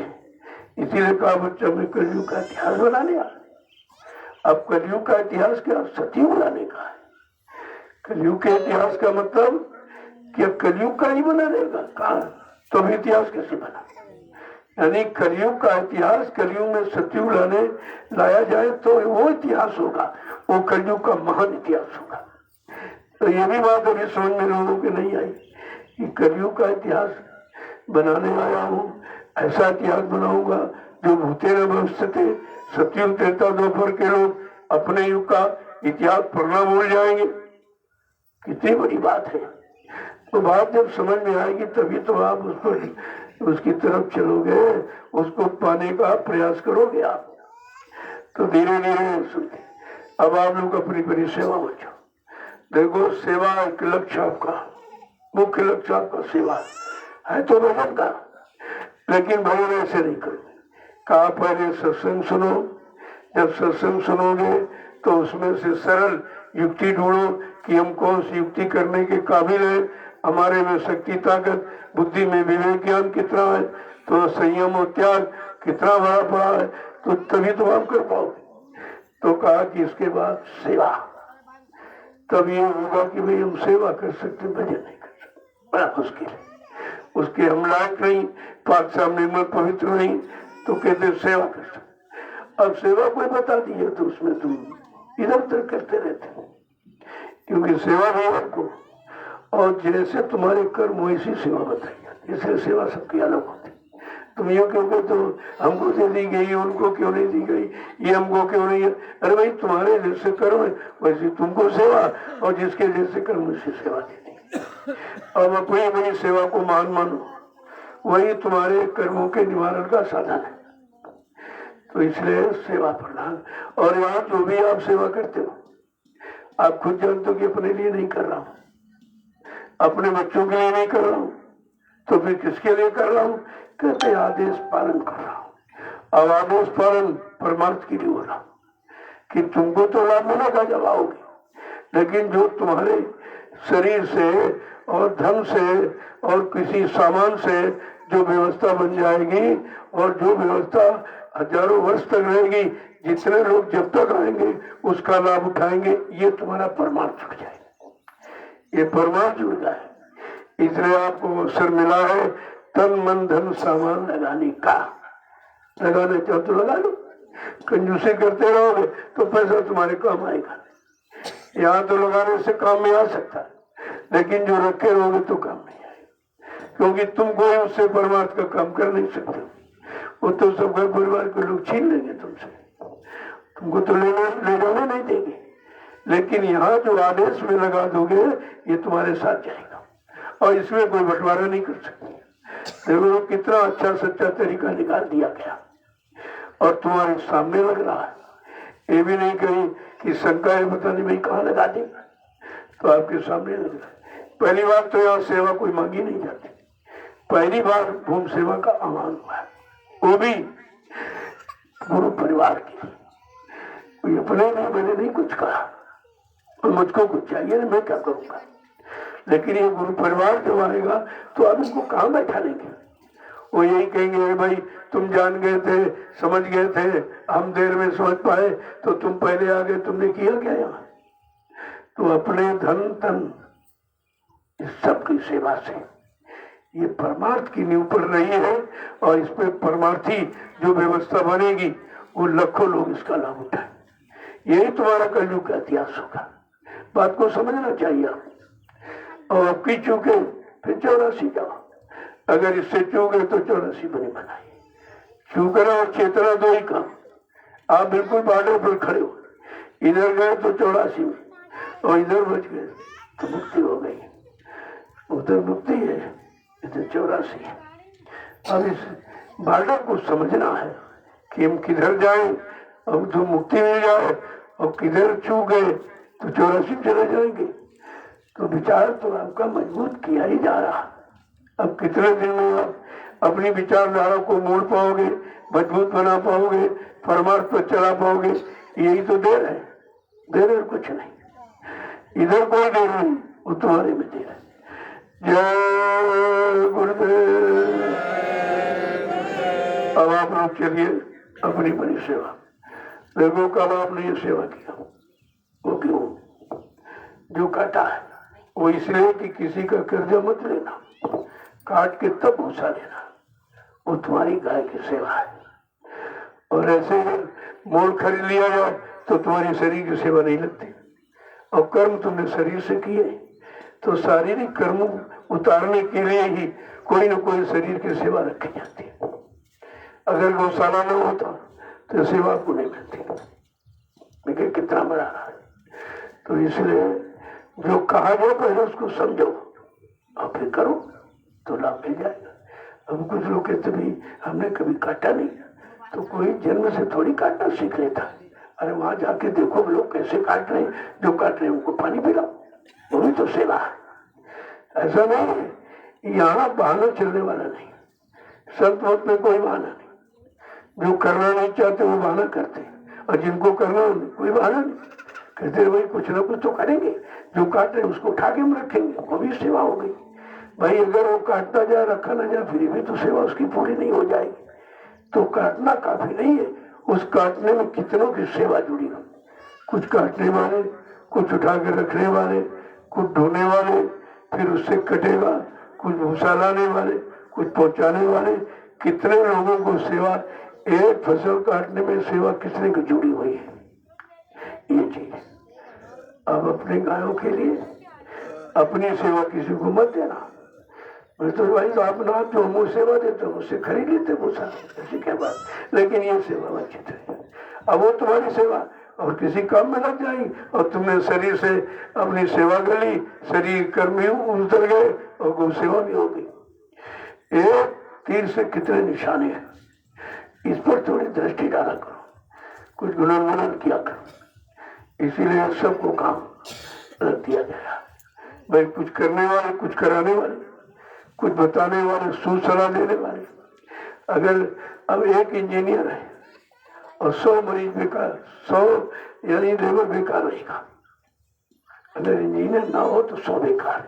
इसीलिए कहा बच्चा में कलयुग का इतिहास बना लिया। अब कलयुग का इतिहास क्या, सचिव लाने का है। कलयुग के इतिहास का मतलब क्या कलयुग का ही बना रहेगा, कहा तो भी इतिहास कैसे बना। यानी कलयुग का इतिहास, कलयुग में सचिव लाया जाए तो वो इतिहास होगा, वो कलयुग का महान इतिहास होगा। तो ये भी बात अभी समझ में लोगों के नहीं आई कि कलयुग का इतिहास बनाने आया हूँ, ऐसा इतिहास बनाऊंगा जो भूते न भविष्यते। सतयुग त्रेता द्वापर के लोग अपने युग का इतिहास पढ़ना भूल जाएंगे, कितनी बड़ी बात है। तो बात जब समझ में आएगी तभी तो आप उस पर उसकी तरफ चलोगे, उसको पाने का प्रयास करोगे आप। तो धीरे धीरे सुनते। अब आप लोग अपनी अपनी सेवा में जाओ। देखो सेवा एक लक्ष्य आपका, मुख्य लक्ष्य आपका सेवा है तो भजन का, लेकिन भजन ऐसे नहीं करो। कहा पहले सत्संग सुनो, जब सत्संग सुनोगे तो उसमें से सरल युक्ति ढूंढो कि हम कौन सी युक्ति करने के काबिल है, हमारे में शक्ति ताकत, बुद्धि में विवेक ज्ञान कितना है, तो संयम और त्याग कितना बड़ा पड़ा है, तो तभी तो आप कर पाओगे। तो कहा कि इसके बाद सेवा, तब ये होगा कि भाई हम सेवा कर सकते, भजन नहीं कर सकते, बड़ा मुश्किल है। उसके हम लायक नहीं, पाक सामने में पवित्र नहीं, तो कहते सेवा कर सकते। अब सेवा कोई बता दी है तो उसमें तुम इधर उधर करते रहते हो, क्योंकि सेवा भी आपको, और जैसे तुम्हारे कर्म वैसी सेवा बताई जाती, इसलिए सेवा सबकी अलग होती। तुम यूँ क्यों कहते हो हमको दे दी गई, उनको क्यों नहीं दी गई, ये हमको क्यों नहीं है? अरे भाई तुम्हारे जैसे कर्म है वैसी तुमको सेवा, और जिसके जैसे कर्म वैसी सेवा देती। अब अपनी अपनी सेवा को मान मानो, वही तुम्हारे कर्मों के निवारण का साधन है। तो इसलिए सेवा प्रधान। और यहाँ जो भी आप सेवा करते हो, आप खुद जानते हो कि अपने लिए नहीं कर रहा हूँ, अपने बच्चों के लिए नहीं कर रहा हूँ, तो फिर किसके लिए कर रहा हूँ? कहते आदेश पालन कर रहा हूँ। अब आदेश पालन परमार्थ के लिए हो रहा कि तुमको तो लाभ मिलेगा जब आओगे, लेकिन जो तुम्हारे शरीर से और धन से और किसी सामान से जो व्यवस्था बन जाएगी, और जो व्यवस्था हजारों वर्ष तक रहेगी, जितने लोग जब तक आएंगे उसका लाभ उठाएंगे, ये तुम्हारा परमार्थ जुड़ जाएगा, ये परमार्थ जुड़ जाए। इसलिए आपको अवसर मिला है तन मन धन सामान लगाने का। लगाने चाहो तो लगा लो, कंजूसी करते रहोगे तो पैसा तुम्हारे काम आएगा। यहाँ तो लगाने से काम में आ सकता है, लेकिन जो रखे रहोगे तो काम नहीं आएगा, क्योंकि तुम कोई उससे परमार्थ का काम कर नहीं सकते। वो तो सब घर परिवार के लोग छीन लेंगे तुमसे, तुमको तो ले जाने नहीं देंगे। लेकिन यहाँ जो आदेश में लगा दोगे ये तुम्हारे साथ जाएगा, और इसमें कोई बंटवारा नहीं कर सकते। देखो कितना अच्छा सच्चा तरीका निकाल दिया गया, और तुम्हारे सामने लग रहा है। ये भी नहीं कहीं कि शंका है पता नहीं भाई कहाँ लगा दी, तो आपके सामने लग रहा है। पहली बार तो यहाँ सेवा कोई मांगी नहीं जाती, पहली बार भूम सेवा का आह्वान हुआ है, वो भी गुरु परिवार की। कोई अपने नहीं, मैंने नहीं कुछ कहा, और मुझको कुछ चाहिए नहीं, मैं क्या करूंगा। लेकिन ये गुरु परिवार जब आएगा तो आप इनको कहाँ बैठा लेंगे? वो यही कहेंगे भाई तुम जान गए थे, समझ गए थे, हम देर में समझ पाए, तो तुम पहले आ गए, तुमने किया क्या यहाँ? तो अपने धन तन इस सब की सेवा से ये परमार्थ की नींव पर रही है, और इस पे परमार्थी जो व्यवस्था बनेगी वो लाखों लोग इसका लाभ उठाए। यही तुम्हारा कलयुग का इतिहास होगा। बात को समझना चाहिए आप। और आपकी चूके फिर 84 जाओ, अगर इससे चूक है तो 84 बने बनाइए। चूकना और चेतना दो ही काम। आप बिल्कुल बॉर्डर पर खड़े हो, इधर गए तो 84 में, और इधर बच गए तो मुक्ति हो गई। उधर मुक्ति है, इधर 84 है। अब इस बॉर्डर को समझना है कि हम किधर जाएं, अब जो मुक्ति मिल जाए, और किधर चूक गए तो 84 चले जाएंगे। तो विचार तो आपका मजबूत किया ही जा रहा। अब कितने दिन में आप अपनी विचारधारा को मोड़ पाओगे, मजबूत बना पाओगे, परमार्थ पर चला पाओगे? यही तो देर है, देर है कुछ नहीं। इधर कोई देर नहीं, वो तुम्हारे में देर है। जय गुरुदेव। अब आप लोग चलिए अपनी बड़ी सेवा। देखो कल आपने ये सेवा किया, वो क्यों? जो काटा है वो इसलिए कि किसी का कर्जा मत लेना, काट के तब भूसा लेना, वो तुम्हारी गाय की सेवा है। और ऐसे मोल खरीद लिया जाए तो तुम्हारी शरीर की सेवा नहीं लगती। और कर्म तुमने शरीर से किए, तो शारीरिक कर्म उतारने के लिए ही कोई न कोई शरीर की सेवा रखी जाती है। अगर गौशाला न होता तो सेवा को नहीं मिलती। देखिए कितना बड़ा है। तो इसलिए जो कहा जाए पहले उसको समझो और फिर करो तो लाभ मिल जाएगा। अब कुछ लोग कहते भाई हमने कभी काटा नहीं, तो कोई जन्म से थोड़ी काटना सीख लेता। अरे वहां जाके देखो लोग कैसे काट रहे हैं, जो काट रहे हैं उनको पानी पिलाओ, वो भी तो सेवा है। ऐसा नहीं है, यहाँ बहाना चलने वाला नहीं। संत मत में कोई बहाना नहीं। जो करना नहीं चाहते वो बहाना करते, और जिनको करना कोई बहाना नहीं। कहते भाई कुछ ना कुछ तो करेंगे, जो काट रहे उसको उठा के हम रखेंगे, वो भी सेवा हो गई। भाई अगर वो काटता जाए रखा ना जाए फिर भी तो सेवा उसकी पूरी नहीं हो जाएगी। तो काटना काफी नहीं है, उस काटने में कितनों की सेवा जुड़ी हो। कुछ काटने वाले, कुछ उठा के रखने वाले, कुछ ढोने वाले, फिर उससे कटेगा, कुछ भूसा लाने वाले, कुछ पहुंचाने वाले, कितने लोगों को सेवा एक फसल काटने में सेवा किसने की जुड़ी हुई है, ये चीज। अब अपने गायों के लिए अपनी सेवा किसी को मत देना। मैं तो भाई तो अपना जो मुँह सेवा देते हो उससे खरीद लेते भूसा, ऐसी क्या बात। लेकिन ये सेवा वंचित है। अब वो तुम्हारी सेवा और किसी काम में लग जाएगी और तुमने शरीर से अपनी सेवा कर ली, शरीर कर्मी उतर गए और गौ सेवा भी होगी। एक तीर से कितने निशाने हैं, इस पर थोड़ी दृष्टि डाला करो, कुछ गुणन किया करो। इसीलिए सबको काम रख दिया गया भाई, कुछ करने वाले, कुछ कराने वाले, कुछ बताने वाले, सूचना देने वाले। अगर अब एक इंजीनियर है और 100 मरीज बेकार, 100 यानी लेबर बेकार रहेगा। अगर इंजीनियर ना हो तो 100 बेकार।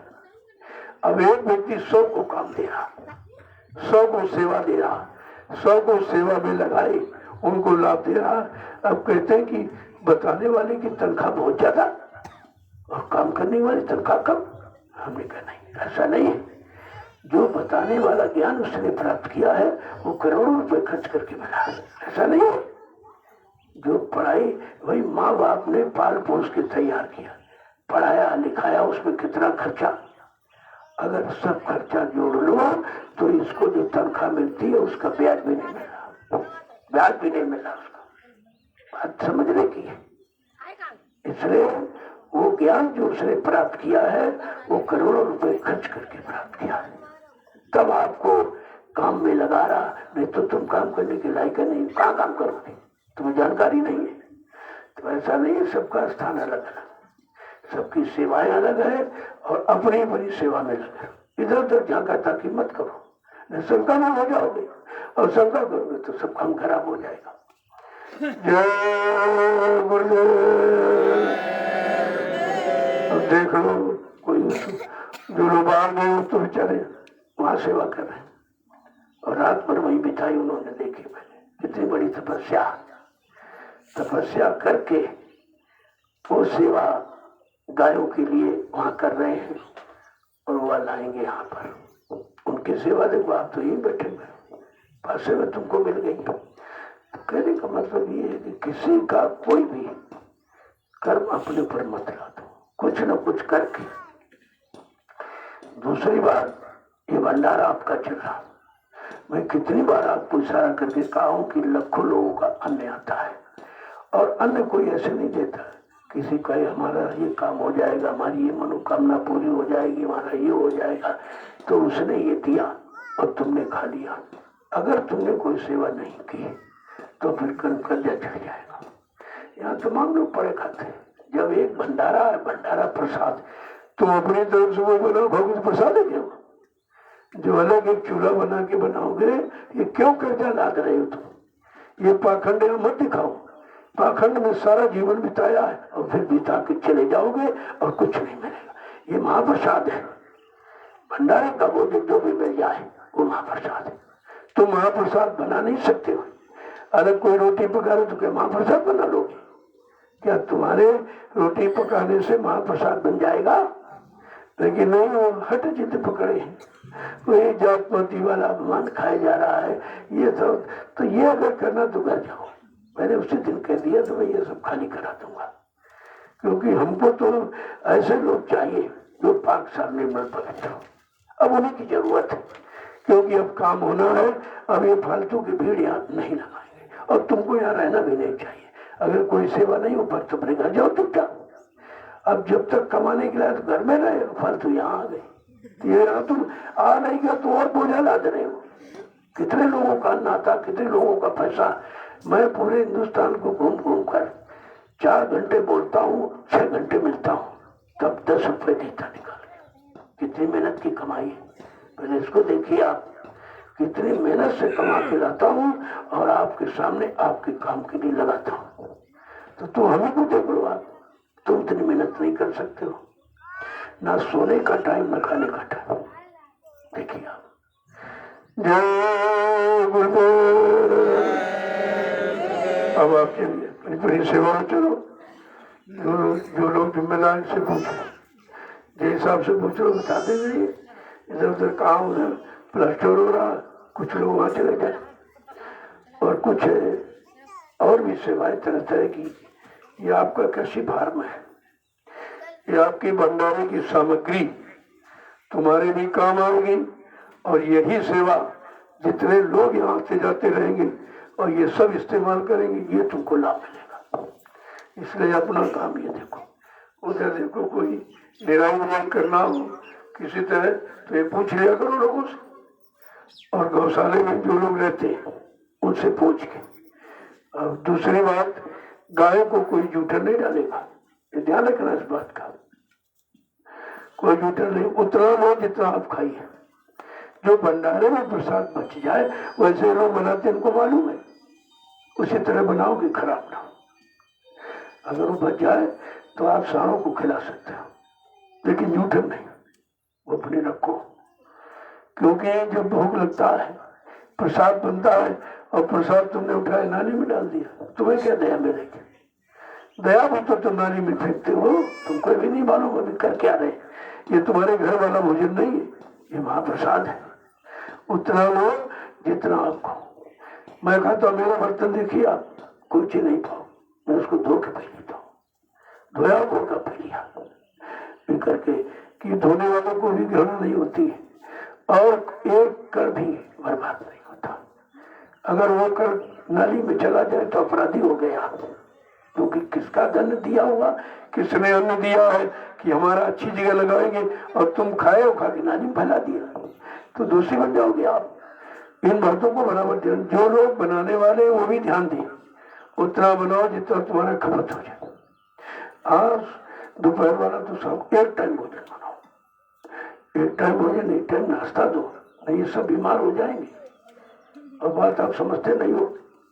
अब एक व्यक्ति 100 को काम दे रहा, 100 को सेवा दे रहा, 100 को सेवा में लगाए, उनको लाभ दे रहा। अब कहते हैं कि बताने वाले की तनख्वाह बहुत ज्यादा और काम करने वाली तनख्वाह कम। हमने कहा नहीं, ऐसा नहीं है। जो बताने वाला ज्ञान उसने प्राप्त किया है वो करोड़ों रुपए खर्च करके मिला है, ऐसा नहीं है। जो पढ़ाई वही माँ बाप ने पाल पोस के तैयार किया, पढ़ाया लिखाया, उसमें कितना खर्चा। अगर सब खर्चा जोड़ लो तो इसको जो तनख्वाह मिलती है उसका ब्याज भी नहीं मिला, ब्याज भी नहीं मिला उसका। बात समझने की है। इसलिए वो ज्ञान जो उसने प्राप्त किया है वो करोड़ों रुपए खर्च करके प्राप्त किया है, तब आपको काम में लगा रहा। नहीं तो तुम काम करने के लायक नहीं, कहाँ काम करोगे, तुम्हें जानकारी नहीं है। तो ऐसा नहीं है, सबका स्थान अलग अलग, सबकी सेवाएं अलग है और अपनी अपनी सेवा में लगे। इधर उधर झांका ताकि मत करो, नहीं शंका में हो जाओगे और शंका करोगे तो सब काम खराब हो जाएगा। जय गुरुदेव। अब देख लो कोई जो लोग बाहर गए तो बेचारे वहां सेवा कर रहे हैं और रात भर वहीं बिताई उन्होंने। देखी मैंने कितनी बड़ी तपस्या करके वो सेवा गायों के लिए वहां कर रहे हैं और वह लाएंगे यहाँ पर। उनकी सेवा देखो, आप तो यही बैठे हुए पास में तुमको मिल गई। तो कहने का मतलब ये है कि किसी का कोई भी कर्म अपने ऊपर मत ला दो, कुछ न कुछ करके। दूसरी बात, ये भंडारा आपका चल रहा, मैं कितनी बार आपको इशारा करके कहा हूं कि लाखों लोगों का अन्न आता है और अन्न कोई ऐसे नहीं देता किसी का हमारा ये काम हो जाएगा, हमारी ये मनोकामना पूरी हो जाएगी, हमारा ये हो जाएगा, तो उसने ये दिया और तुमने खा लिया। अगर तुमने कोई सेवा नहीं की तो फिर कर्जा चढ़ जाएगा। यहाँ तमाम लोग पड़े खाते हैं। जब एक भंडारा है, भंडारा प्रसाद, तुम अपनी तरफ से वो बनाओ, भगवत प्रसाद है क्या? जो अलग एक चूल्हा बना के बनाओगे, ये क्यों कर्जा लाद रहे हो तुम? ये पाखंड मत दिखाओ। पाखंड में सारा जीवन बिताया है और फिर बिता के चले जाओगे और कुछ नहीं मिलेगा। ये महाप्रसाद है, भंडारे का भोजन जो भी मिल जाए वो महाप्रसाद है। तुम महाप्रसाद बना नहीं सकते हो। अलग कोई रोटी पका रहे तो क्या महाप्रसाद बना लोगे? क्या तुम्हारे रोटी पकाने से महाप्रसाद बन जाएगा? लेकिन नहीं, वो हट जिद पकड़े हैं, वही जात पाती वाला अपमान खाया जा रहा है। ये सब तो ये अगर करना तो घर जाओ। मैंने उसी दिन कह दिया तो मैं ये सब खाली करा दूंगा, क्योंकि हमको तो ऐसे लोग चाहिए जो पाक सामने में पवित्र हो। अब उन्हीं की जरूरत है, क्योंकि अब काम होना है। अब ये फालतू की भीड़ यहाँ नहीं लगाएंगे और तुमको यहाँ रहना भी नहीं चाहिए। अगर कोई सेवा नहीं हो पर तुम घर जाओ चुपचाप। अब जब तक कमाने के लिए तो घर में रहे, फालतू यहाँ आ गए। ये यहाँ तुम आ नहीं गया तो और बोझा लाद रहे हो। कितने लोगों का नाता, कितने लोगों का पैसा। मैं पूरे हिंदुस्तान को घूम घूम कर 4 घंटे बोलता हूँ, 6 घंटे मिलता हूँ, तब 10 रुपए देता निकाल। कितनी मेहनत की कमाई है, पहले इसको देखिए आप। कितनी मेहनत से कमा के लाता हूँ और आपके सामने आपके काम के लिए लगाता हूँ। तो तुम हमें को देख लो आप, तुम इतनी मेहनत नहीं कर सकते हो। ना सोने का टाइम, ना खाने का टाइम। देखिए आप। जय गुरुदेव। अब आप चलिए अपनी पूरी सेवा में चलो। जो लोग जिम्मेदार से पूछो, जिस हिसाब से पूछ लो बताते जाइए। इधर उधर काम, उधर प्लास्टर हो रहा, कुछ लोग वहां चले जाए। और कुछ और भी सेवाएं तरह तरह की। ये आपका कृषि फार्म है, ये आपकी भंडारे की सामग्री तुम्हारे भी काम आएगी, और यही सेवा जितने लोग यहाँ आते जाते रहेंगे और ये सब इस्तेमाल करेंगे, ये तुमको लाभ मिलेगा। इसलिए अपना काम ये देखो। उधर देखो कोई निराई करना हो किसी तरह तो ये पूछ लिया करो लोगों से, और गौशाले में जो लोग रहते हैं उनसे पूछ के। और दूसरी बात, गाय को कोई जूठन नहीं डालेगा, ये ध्यान रखना इस बात का। कोई जूठन नहीं, उतना लो जितना आप खाइए। जो भंडारे में प्रसाद बच जाए वैसे लोग बनाते हैं, इनको मालूम है, उसी तरह बनाओगे खराब ना हो। अगर वो बच जाए तो आप सांडों को खिला सकते हो, लेकिन जूठन नहीं, वो अपने रखो। क्योंकि जब भूख लगता है प्रसाद बनता है और प्रसाद तुमने उठाया नाली में डाल दिया, तुम्हें क्या दया मिलेगी? दया भी तो तुम नाली में फेंकते हो, तुमको भी नहीं मालूम अभी कर क्या रहे। ये तुम्हारे घर वाला भोजन नहीं है, ये महाप्रसाद है। उतना लो जितना आपको। मैं कहता हूँ मेरा बर्तन देखिए आप, कोई चीज नहीं पाओ, मैं उसको धो के पी लेता हूँ, धोया धो का पी लिया पी करके, कि धोने वालों को भी घृणा नहीं होती और एक कर भी बर्बाद नहीं होता। अगर वो कर नाली में चला जाए तो अपराधी हो गया, क्योंकि किसका धन दिया हुआ, किसने अन्न दिया है कि हमारा अच्छी जगह लगाएंगे और तुम खाए और खा के नाली में फैला दिया, तो दोषी बन जाओगे आप। इन बातों को बराबर ध्यान, जो लोग बनाने वाले वो भी ध्यान दें, उतना बनाओ जितना तुम्हारा खपत हो जाए। आज दोपहर वाला तो सब एक टाइम भोजन बनाओ, एक टाइम भोजन, एक टाइम नाश्ता दो, नहीं ये सब बीमार हो जाएंगे। और बात आप समझते नहीं हो,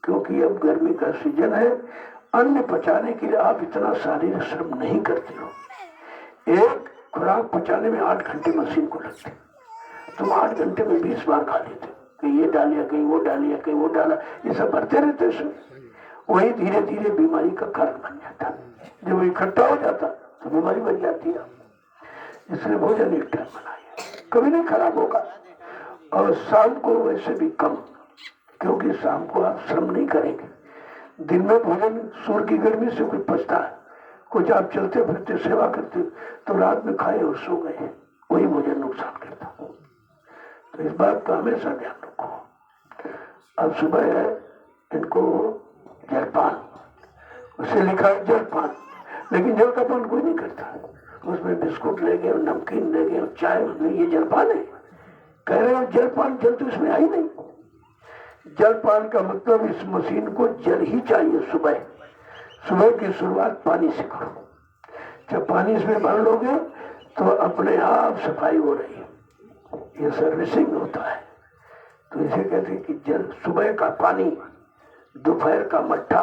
क्योंकि अब गर्मी का सीजन है, अन्न पचाने के लिए आप इतना शारीरिक श्रम नहीं करते हो। एक खुराक पचाने में 8 घंटे मशीन को लगते, तुम 8 घंटे में 20 बार खा लेते, कहीं ये डालिया कहीं वो डालिया कहीं वो डाला, ये सब करते रहते हैं। वही धीरे धीरे बीमारी का कारण बन जाता, जब इकट्ठा हो जाता तो बीमारी बन जाती है। इसलिए भोजन एक टाइम बनाइए, कभी नहीं खराब होगा। और शाम को वैसे भी कम, क्योंकि शाम को आप श्रम नहीं करेंगे। दिन में भोजन सूर्य की गर्मी से कुछ पचता है, कुछ आप चलते फिरते सेवा करते तो रात में खाए और सो गए, वही भोजन नुकसान करता। तो इस बात का हमेशा ध्यान रखो। अब सुबह है, इनको जलपान, उसे लिखा है जलपान, लेकिन जल का पान कोई नहीं करता। उसमें बिस्कुट ले गए, नमकीन ले गए, चाय, उसमें ये जलपान है। कह रहे हो जलपान, जल तो इसमें आई नहीं। जलपान का मतलब इस मशीन को जल ही चाहिए। सुबह सुबह की शुरुआत पानी से करो। जब पानी इसमें भर लोगे तो अपने आप सफाई हो रही है, ये सर्विसिंग होता है। तो इसे कहते हैं कि जल, सुबह का पानी, दोपहर का मट्ठा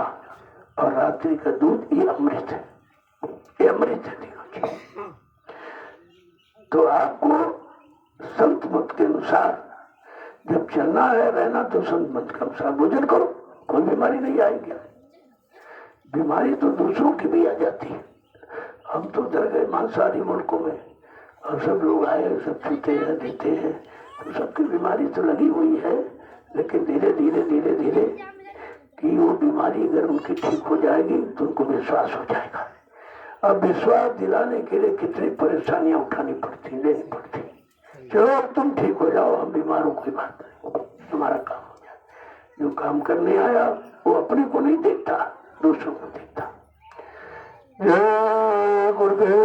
और रात्रि का दूध, ये अमृत है, ये अमृत है तीनों चीज। तो आपको संत मत के अनुसार जब चलना है, रहना, तो संत मत के अनुसार भोजन करो, कोई बीमारी नहीं आएगी। बीमारी तो दूसरों की भी आ जाती है। हम तो उधर गए मांसाहारी मुल्कों में और सब लोग आए, सब छूते हैं, देते हैं, तो सबकी बीमारी तो लगी हुई है। लेकिन धीरे धीरे धीरे धीरे कि वो बीमारी अगर उनकी ठीक हो जाएगी तो उनको विश्वास हो जाएगा। अब विश्वास दिलाने के लिए कितनी परेशानियां उठानी पड़ती, लेनी पड़ती। चलो अब तुम ठीक हो जाओ, हम बीमारों की बात नहीं, तुम्हारा काम हो जाए। जो काम करने आया वो अपने को नहीं देखता, दूसरों को देखता। जय गुरुदेव।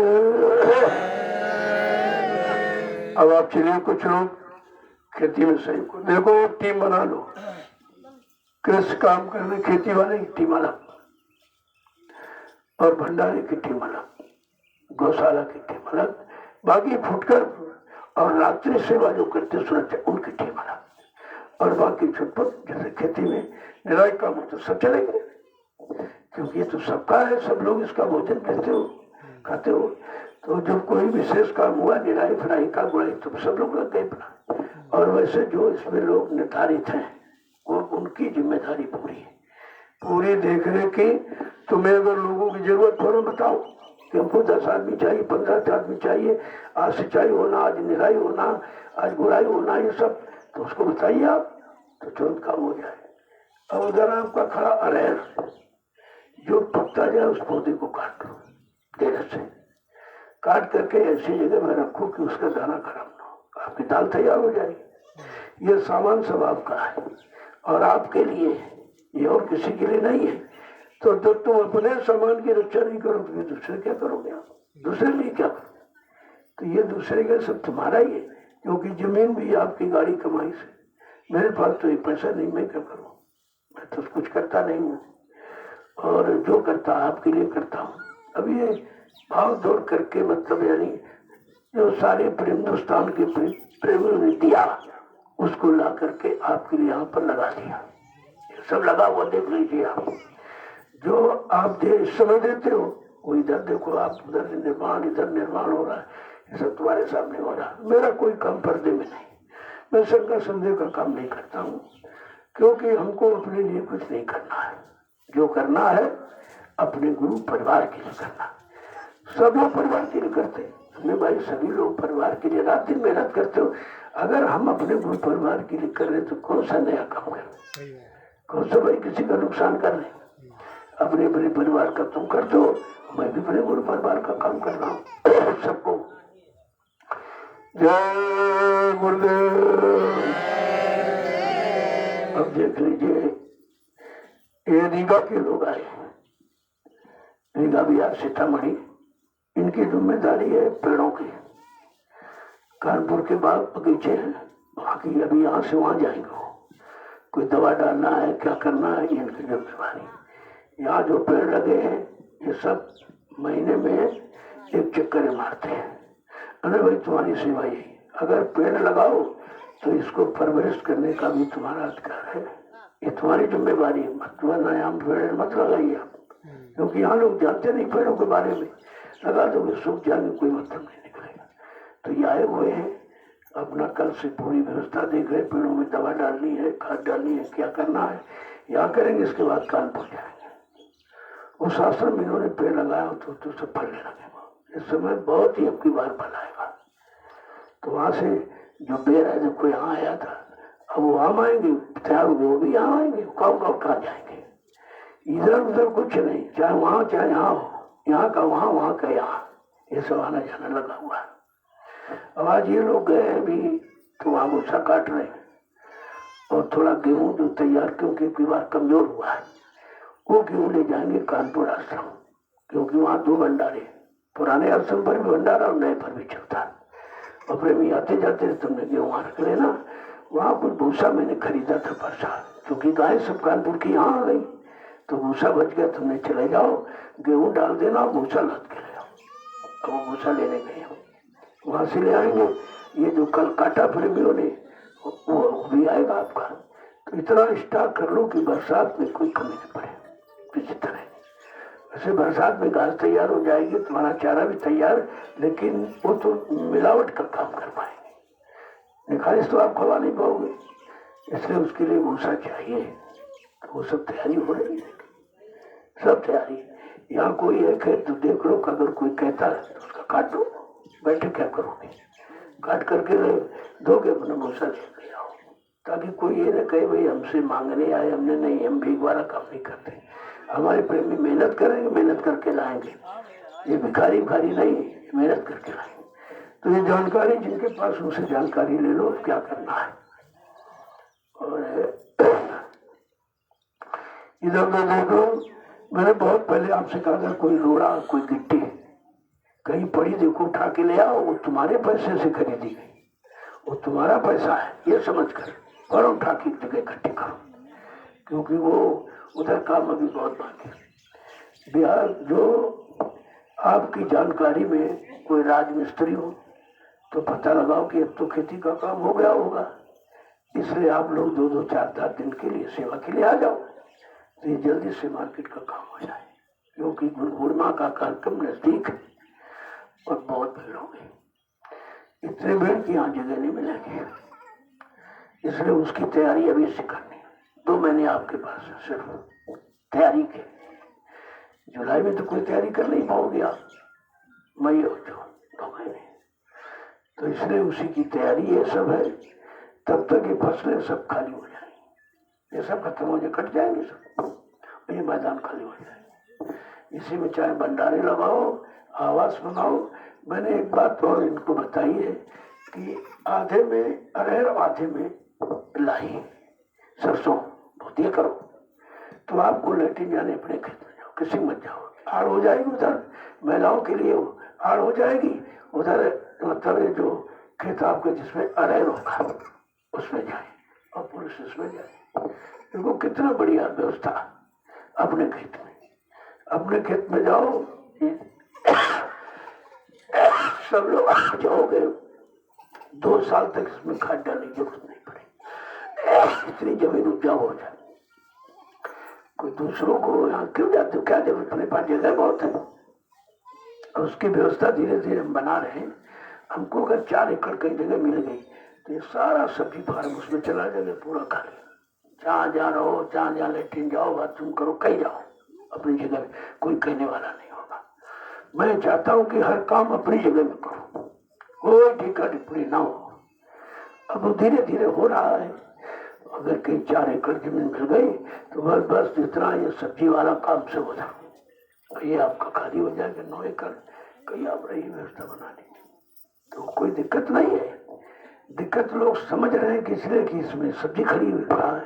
अब आप चलिए, कुछ लोग खेती में सही को देखो, एक टीम बना लो, कृषि काम करने खेती वाले की टीम अलग, और भंडारे की टीम अलग, गौशाला की टीम अलग, बाकी फुटकर और रात्रि सेवा जो करते सुरक्षा उनकी टीम अलग, और बाकी छुटपुट जैसे खेती में निराई काम हो तो सब चलेंगे, क्योंकि ये तो सबका है, सब लोग इसका भोजन करते हो, खाते हो। तो जब कोई विशेष काम हुआ, निराई फ्राई का गुड़ाई, तो सब लोग लग गए अपना। और वैसे जो इसमें लोग निर्धारित हैं वो उनकी जिम्मेदारी पूरी है, पूरी देखने की। तुम्हें अगर लोगों की जरूरत फौरन बताओ कि हमको 10 आदमी चाहिए, 15 आदमी चाहिए, आज सिंचाई होना, आज निराई होना, आज गुड़ाई होना, ये सब, तो उसको बताइए आप, तो तुरंत काम हो जाए। अब उधर आपका खड़ा अरहर, जो पकता जाए उस पौधे को काट लो, देर से काट करके ऐसी जगह में रखो कि उसका दाना खराब ना हो, आपकी दाल तैयार हो जाएगी। ये सामान सब आपका है और आपके लिए, ये और किसी के लिए नहीं है। तो जब तुम अपने सामान की रक्षा नहीं करोगे, दूसरे क्या करोगे आप? दूसरे लिए क्या करोगे? तो ये दूसरे का सब तुम्हारा ही है, क्योंकि जमीन भी आपकी गाड़ी कमाई से। मेरे पास तो एक पैसा नहीं, मैं क्या करूँ? मैं तो कुछ करता नहीं हूँ, और जो करता आपके लिए करता हूँ। अब ये भाव दौड़ करके मतलब यानी जो सारे प्रेम हिंदुस्तान के प्रेमियों ने दिया, उसको ला करके आपके लिए यहाँ पर लगा दिया। सब लगा हुआ देख लीजिए आप। जो आप समय देते हो वो इधर देखो, आप उधर निर्माण, इधर निर्माण हो रहा है, ये सब तुम्हारे सामने हो रहा है। मेरा कोई काम पर्दे में नहीं, मैं शंका संदेह का काम नहीं करता हूँ, क्योंकि हमको अपने लिए कुछ नहीं करना है। जो करना है अपने गुरु परिवार के लिए करना। सब लोग परिवार के लिए करते हैं, हमने भाई सभी लोग परिवार के लिए रात दिन मेहनत करते हो। अगर हम अपने गुरु परिवार के लिए कर रहे तो कौन सा नया काम कर रहे, कौन सा भाई किसी का नुकसान कर रहे? अपने अपने परिवार का तुम कर दो, मैं भी अपने गुरु परिवार का काम कर रहा हूँ। सबको जय गुरुदेव। अब देख लीजिए, ये रीगा के लोग आए, रीगा बिहार सीतामढ़ी, इनकी जिम्मेदारी है पेड़ों की। कानपुर के बाग बगीचे हैं वहाँ की, अभी यहाँ से वहाँ जाएंगे, कोई दवा डालना है, क्या करना है, इनकी जिम्मेदारी। यहाँ जो पेड़ लगे हैं ये सब महीने में एक चक्कर मारते हैं। अरे भाई तुम्हारी सेवा यही, अगर पेड़ लगाओ तो इसको परवरिश करने का भी तुम्हारा अधिकार है, ये तुम्हारी जिम्मेवारी है। मत यहाँ पेड़ मत लगाइए आप, क्योंकि यहाँ लोग जानते नहीं पेड़ों के बारे में। लगा दोगे सूख जाएंगे, कोई मतलब नहीं निकलेगा। तो ये आए हुए हैं, अपना कल से पूरी व्यवस्था देख रहे, पेड़ों में दवा डालनी है, खाद डालनी है, क्या करना है यहाँ करेंगे, इसके बाद कानपुर जाएंगे। उस आश्रम में इन्होंने पेड़ लगाया तो सब फलने लगे। इस समय बहुत ही अब की बार फल आएगा। तो वहां से जो बेर है, जब कोई यहाँ आया था, अब वो हम आएंगे, तैयार हो गए, वो भी यहाँ आएंगे, कहाँ जाएंगे? इधर उधर कुछ नहीं, चाहे वहां चाहे यहाँ हो, यहाँ का वहां, वहां का यहाँ, ये सब आना जाना लगा हुआ है। अब आज ये लोग गए अभी तो वहां भूसा काट रहे हैं, और थोड़ा गेहूं जो तैयार, क्योंकि परिवार कमजोर हुआ है, वो गेहूं ले जाएंगे कानपुर आश्रम, क्योंकि वहां 2 भंडारे, पुराने आश्रम पर भी भंडारा और नए पर भी चलता है। और प्रेमी आते जाते तुमने गेहूं रख लेना। वहां कुछ भूसा मैंने खरीदा था परसा, क्योंकि गाय सब कानपुर की यहाँ आ गई, तो भूसा बच गया। तुमने चले जाओ, गेहूं डाल देना, भूसा लाद के ले आओ। अब वो भूसा लेने गए, वहां से ले आएंगे। ये जो कल काटा प्रेमियों ने, वो भी आएगा आपका। तो इतना स्टॉक कर लो कि बरसात में कोई कमी नहीं पड़े किसी तरह। वैसे बरसात में घास तैयार हो जाएगी, तुम्हारा चारा भी तैयार, लेकिन वो तो मिलावट का काम कर पाएंगे, निखारिश तो आप खवा नहीं पाओगे, इसलिए उसके लिए भूसा चाहिए। तो वो सब तैयारी हो रही है, सब तैयारी। यहाँ कोई है खेत तो देख लो, अगर कोई कहता है तो उसका काट दो, बैठे क्या करोगे, काट करके दोगे, अपना भूसा ले आओ, ताकि कोई ये न कहे भाई हमसे मांगने आए, हमने नहीं, हम भीख वाला काम नहीं करते। हमारे प्रेमी मेहनत करेंगे, मेहनत करके लाएंगे, ये भिखारी नहीं, मेहनत करके लाएंगे। तो ये जानकारी जिनके पास, उनसे जानकारी ले लो क्या करना है। और इधर उधर देखो, मैंने बहुत पहले आपसे कहा था, कोई रोड़ा, कोई गिट्टी कहीं पड़ी देखो, उठा के ले आओ, वो तुम्हारे पैसे से खरीदी गई, वो तुम्हारा पैसा है ये समझ कर, और उठा के जगह इकट्ठी करो, क्योंकि वो उधर काम अभी बहुत बाकी है। बिहार जो आपकी जानकारी में कोई राजमिस्त्री हो तो पता लगाओ कि अब तो खेती का काम हो गया होगा, इसलिए आप लोग 2-2, 4-4 दिन के लिए सेवा के लिए आ जाओ, तो ये जल्दी से मार्केट का काम हो जाए, क्योंकि गुरु पूर्णिमा का कार्यक्रम नजदीक है और बहुत भीड़ होगी। इतने भीड़ की यहाँ जगह नहीं मिलेगी, इसलिए उसकी तैयारी अभी से करनी है। 2 महीने आपके पास है सिर्फ तैयारी के, जुलाई में तो कोई तैयारी कर नहीं पाओगे आप, मई और जून 2 महीने, तो इसलिए उसी की तैयारी ये सब है। तब तक ये फसलें सब खाली हो जाएंगी, ये सब खत्म हो जाए, कट जाएंगे सब, ये मैदान खाली हो जाए। इसी में चाहे भंडारे लगाओ, आवास बनाओ। मैंने एक बात और इनको बताई है कि आधे में अरहर, आधे में लाही, सरसों धोतिया करो, तो आपको लेटिन जाने अपने खेत में जाओ, किसी मत जाओ, आड़ हो जाएगी उधर, महिलाओं के लिए आड़ हो जाएगी उधर, मतलब जो खेत आपके जिसमें अरहर होगा उसमें जाए और पुरुष इसमें जाए। देखो कितना बढ़िया व्यवस्था, अपने खेत में, अपने खेत में जाओ, सब लोग जाओगे, 2 साल तक इसमें खाद डालने की जरूरत नहीं पड़ेगी, इतनी जमीन उपजाऊ हो जाए। कोई दूसरों को यहाँ क्यों जाते हो, क्या जरूरत, अपने पास जगह बहुत है। और उसकी व्यवस्था धीरे धीरे हम बना रहे हैं। हमको अगर 4 एकड़ कई जगह मिल गई तो ये सारा सब्जी फार्म उसमें चला जाएगा, पूरा खाली, जहाँ जहाँ रहो, जहाँ जहाँ लेटिन जाओ, बाथरूम करो, कहीं जाओ, अपनी जगह में कोई कहने वाला नहीं होगा। मैं चाहता हूँ कि हर काम अपनी जगह में करो, कोई टीका टिप्पणी ना हो। अब वो धीरे धीरे हो रहा है। अगर कहीं 4 एकड़ जमीन मिल गई तो बस जितना ये सब्जी वाला काम से हो जाए, ये आपका खाली हो जाएगा 9 एकड़, कहीं आप रही व्यवस्था बना लीजिए, तो कोई दिक्कत नहीं है। दिक्कत लोग समझ रहे हैं कि इसलिए कि इसमें सब्जी खड़ी हुई कहाँ है,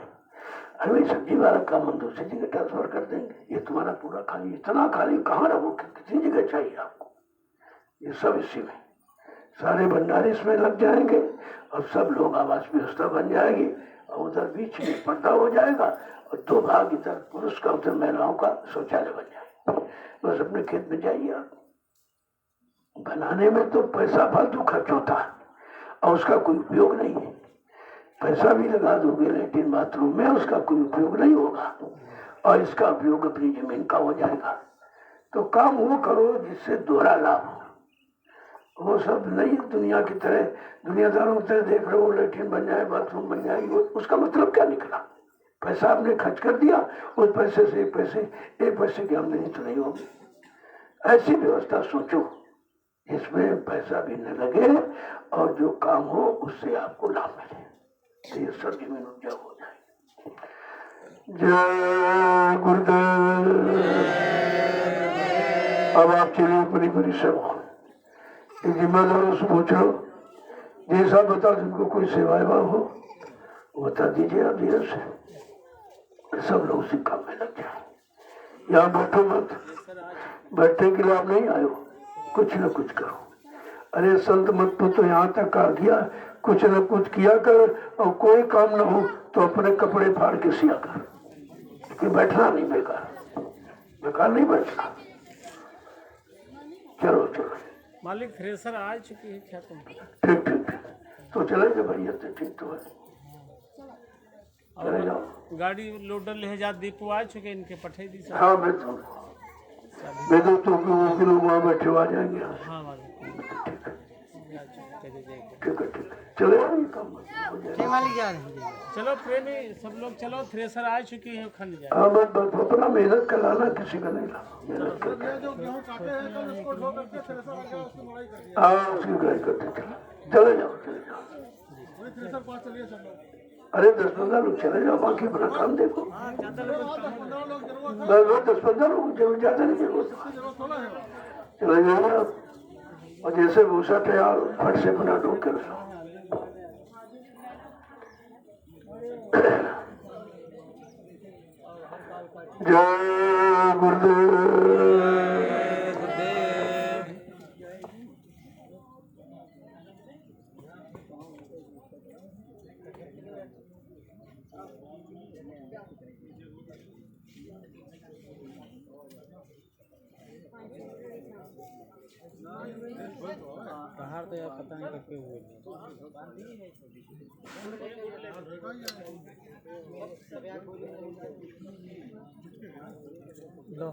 अरे सब्जी वाला काम हम दूसरी जगह ट्रांसफर कर देंगे, ये तुम्हारा पूरा खाली, इतना खाली कहाँ रहोगे, कितनी जगह चाहिए आपको। ये सब इसी में, सारे भंडारे इसमें लग जाएंगे और सब लोग आवास व्यवस्था बन जाएगी, और उधर बीच में पर्दा हो जाएगा और 2 भाग, इधर पुरुष का उधर महिलाओं का शौचालय बन जाएगा। बस अपने खेत में जाइए आप। बनाने में तो पैसा फालतू खर्च होता है और उसका कोई उपयोग नहीं है। पैसा भी लगा दोगे लेटिन बाथरूम में, उसका कोई उपयोग नहीं होगा, और इसका उपयोग अपनी जमीन का हो जाएगा। तो काम वो करो जिससे दोहरा लाभ हो। वो सब नहीं दुनिया की तरह, दुनियादारों की तरह देख रहे हो लेटिन बन जाए, बाथरूम बन जाएगी, उसका मतलब क्या निकला। पैसा आपने खर्च कर दिया, उस पैसे से एक पैसे की आमदनी तो नहीं होगी। ऐसी व्यवस्था सोचो इसमें पैसा भी न लगे और जो काम हो उससे आपको लाभ मिले, तो ये सब जमीन उपजाऊ हो जाए। जय गुरुदेव। अब आप चलिए अपनी परिश्रम हो, जिम्मेदारों से पूछ लो, जैसा बता जिनको कोई सेवा हो बता दीजिए आप धीरे से, सब लोग उसी काम में लग जाए। यहाँ बैठो मत, बैठने के लिए आप नहीं आयो, कुछ न कुछ करो। अरे संत मत तो यहाँ तक आ गया, कुछ न कुछ किया कर, और कोई काम न हो तो अपने कपड़े फाड़ के सिया कर, कि बैठना नहीं, बेकार नहीं बैठना। चलो चलो मालिक, थ्रेसर आ चुकी है क्या तुम? ठीक ठीक तो चलेंगे भैया, तो ठीक तो है, चले जाओ। गाड़ी लोडर ले जा दीपू आ चुके, इनके पठे दी सब। हाँ मैं तो लोग वहाँ बैठे आ जाएंगे। हाँ मालिक, ठीक है चले काम हो जाएगा। मालिक जा रहे हैं। चलो प्रेमी सब लोग चलो, थ्रेसर आ चुकी है, खन जाए। हाँ बस अपना मेहनत कर लाना, किसी का नहीं लाना। हाँ उसकी गाय करते चले जाओ। अरे 10-15 लोग चले जाओ, बाकी अपना काम देखो। 10-15 लोग जरूर, ज्यादा नहीं जरूरत, चले जाओ आप। और जैसे भूसा तैयार फट से बना दो कर जय गुरुदेव। बाहर तो यार पता नहीं करके हुए लो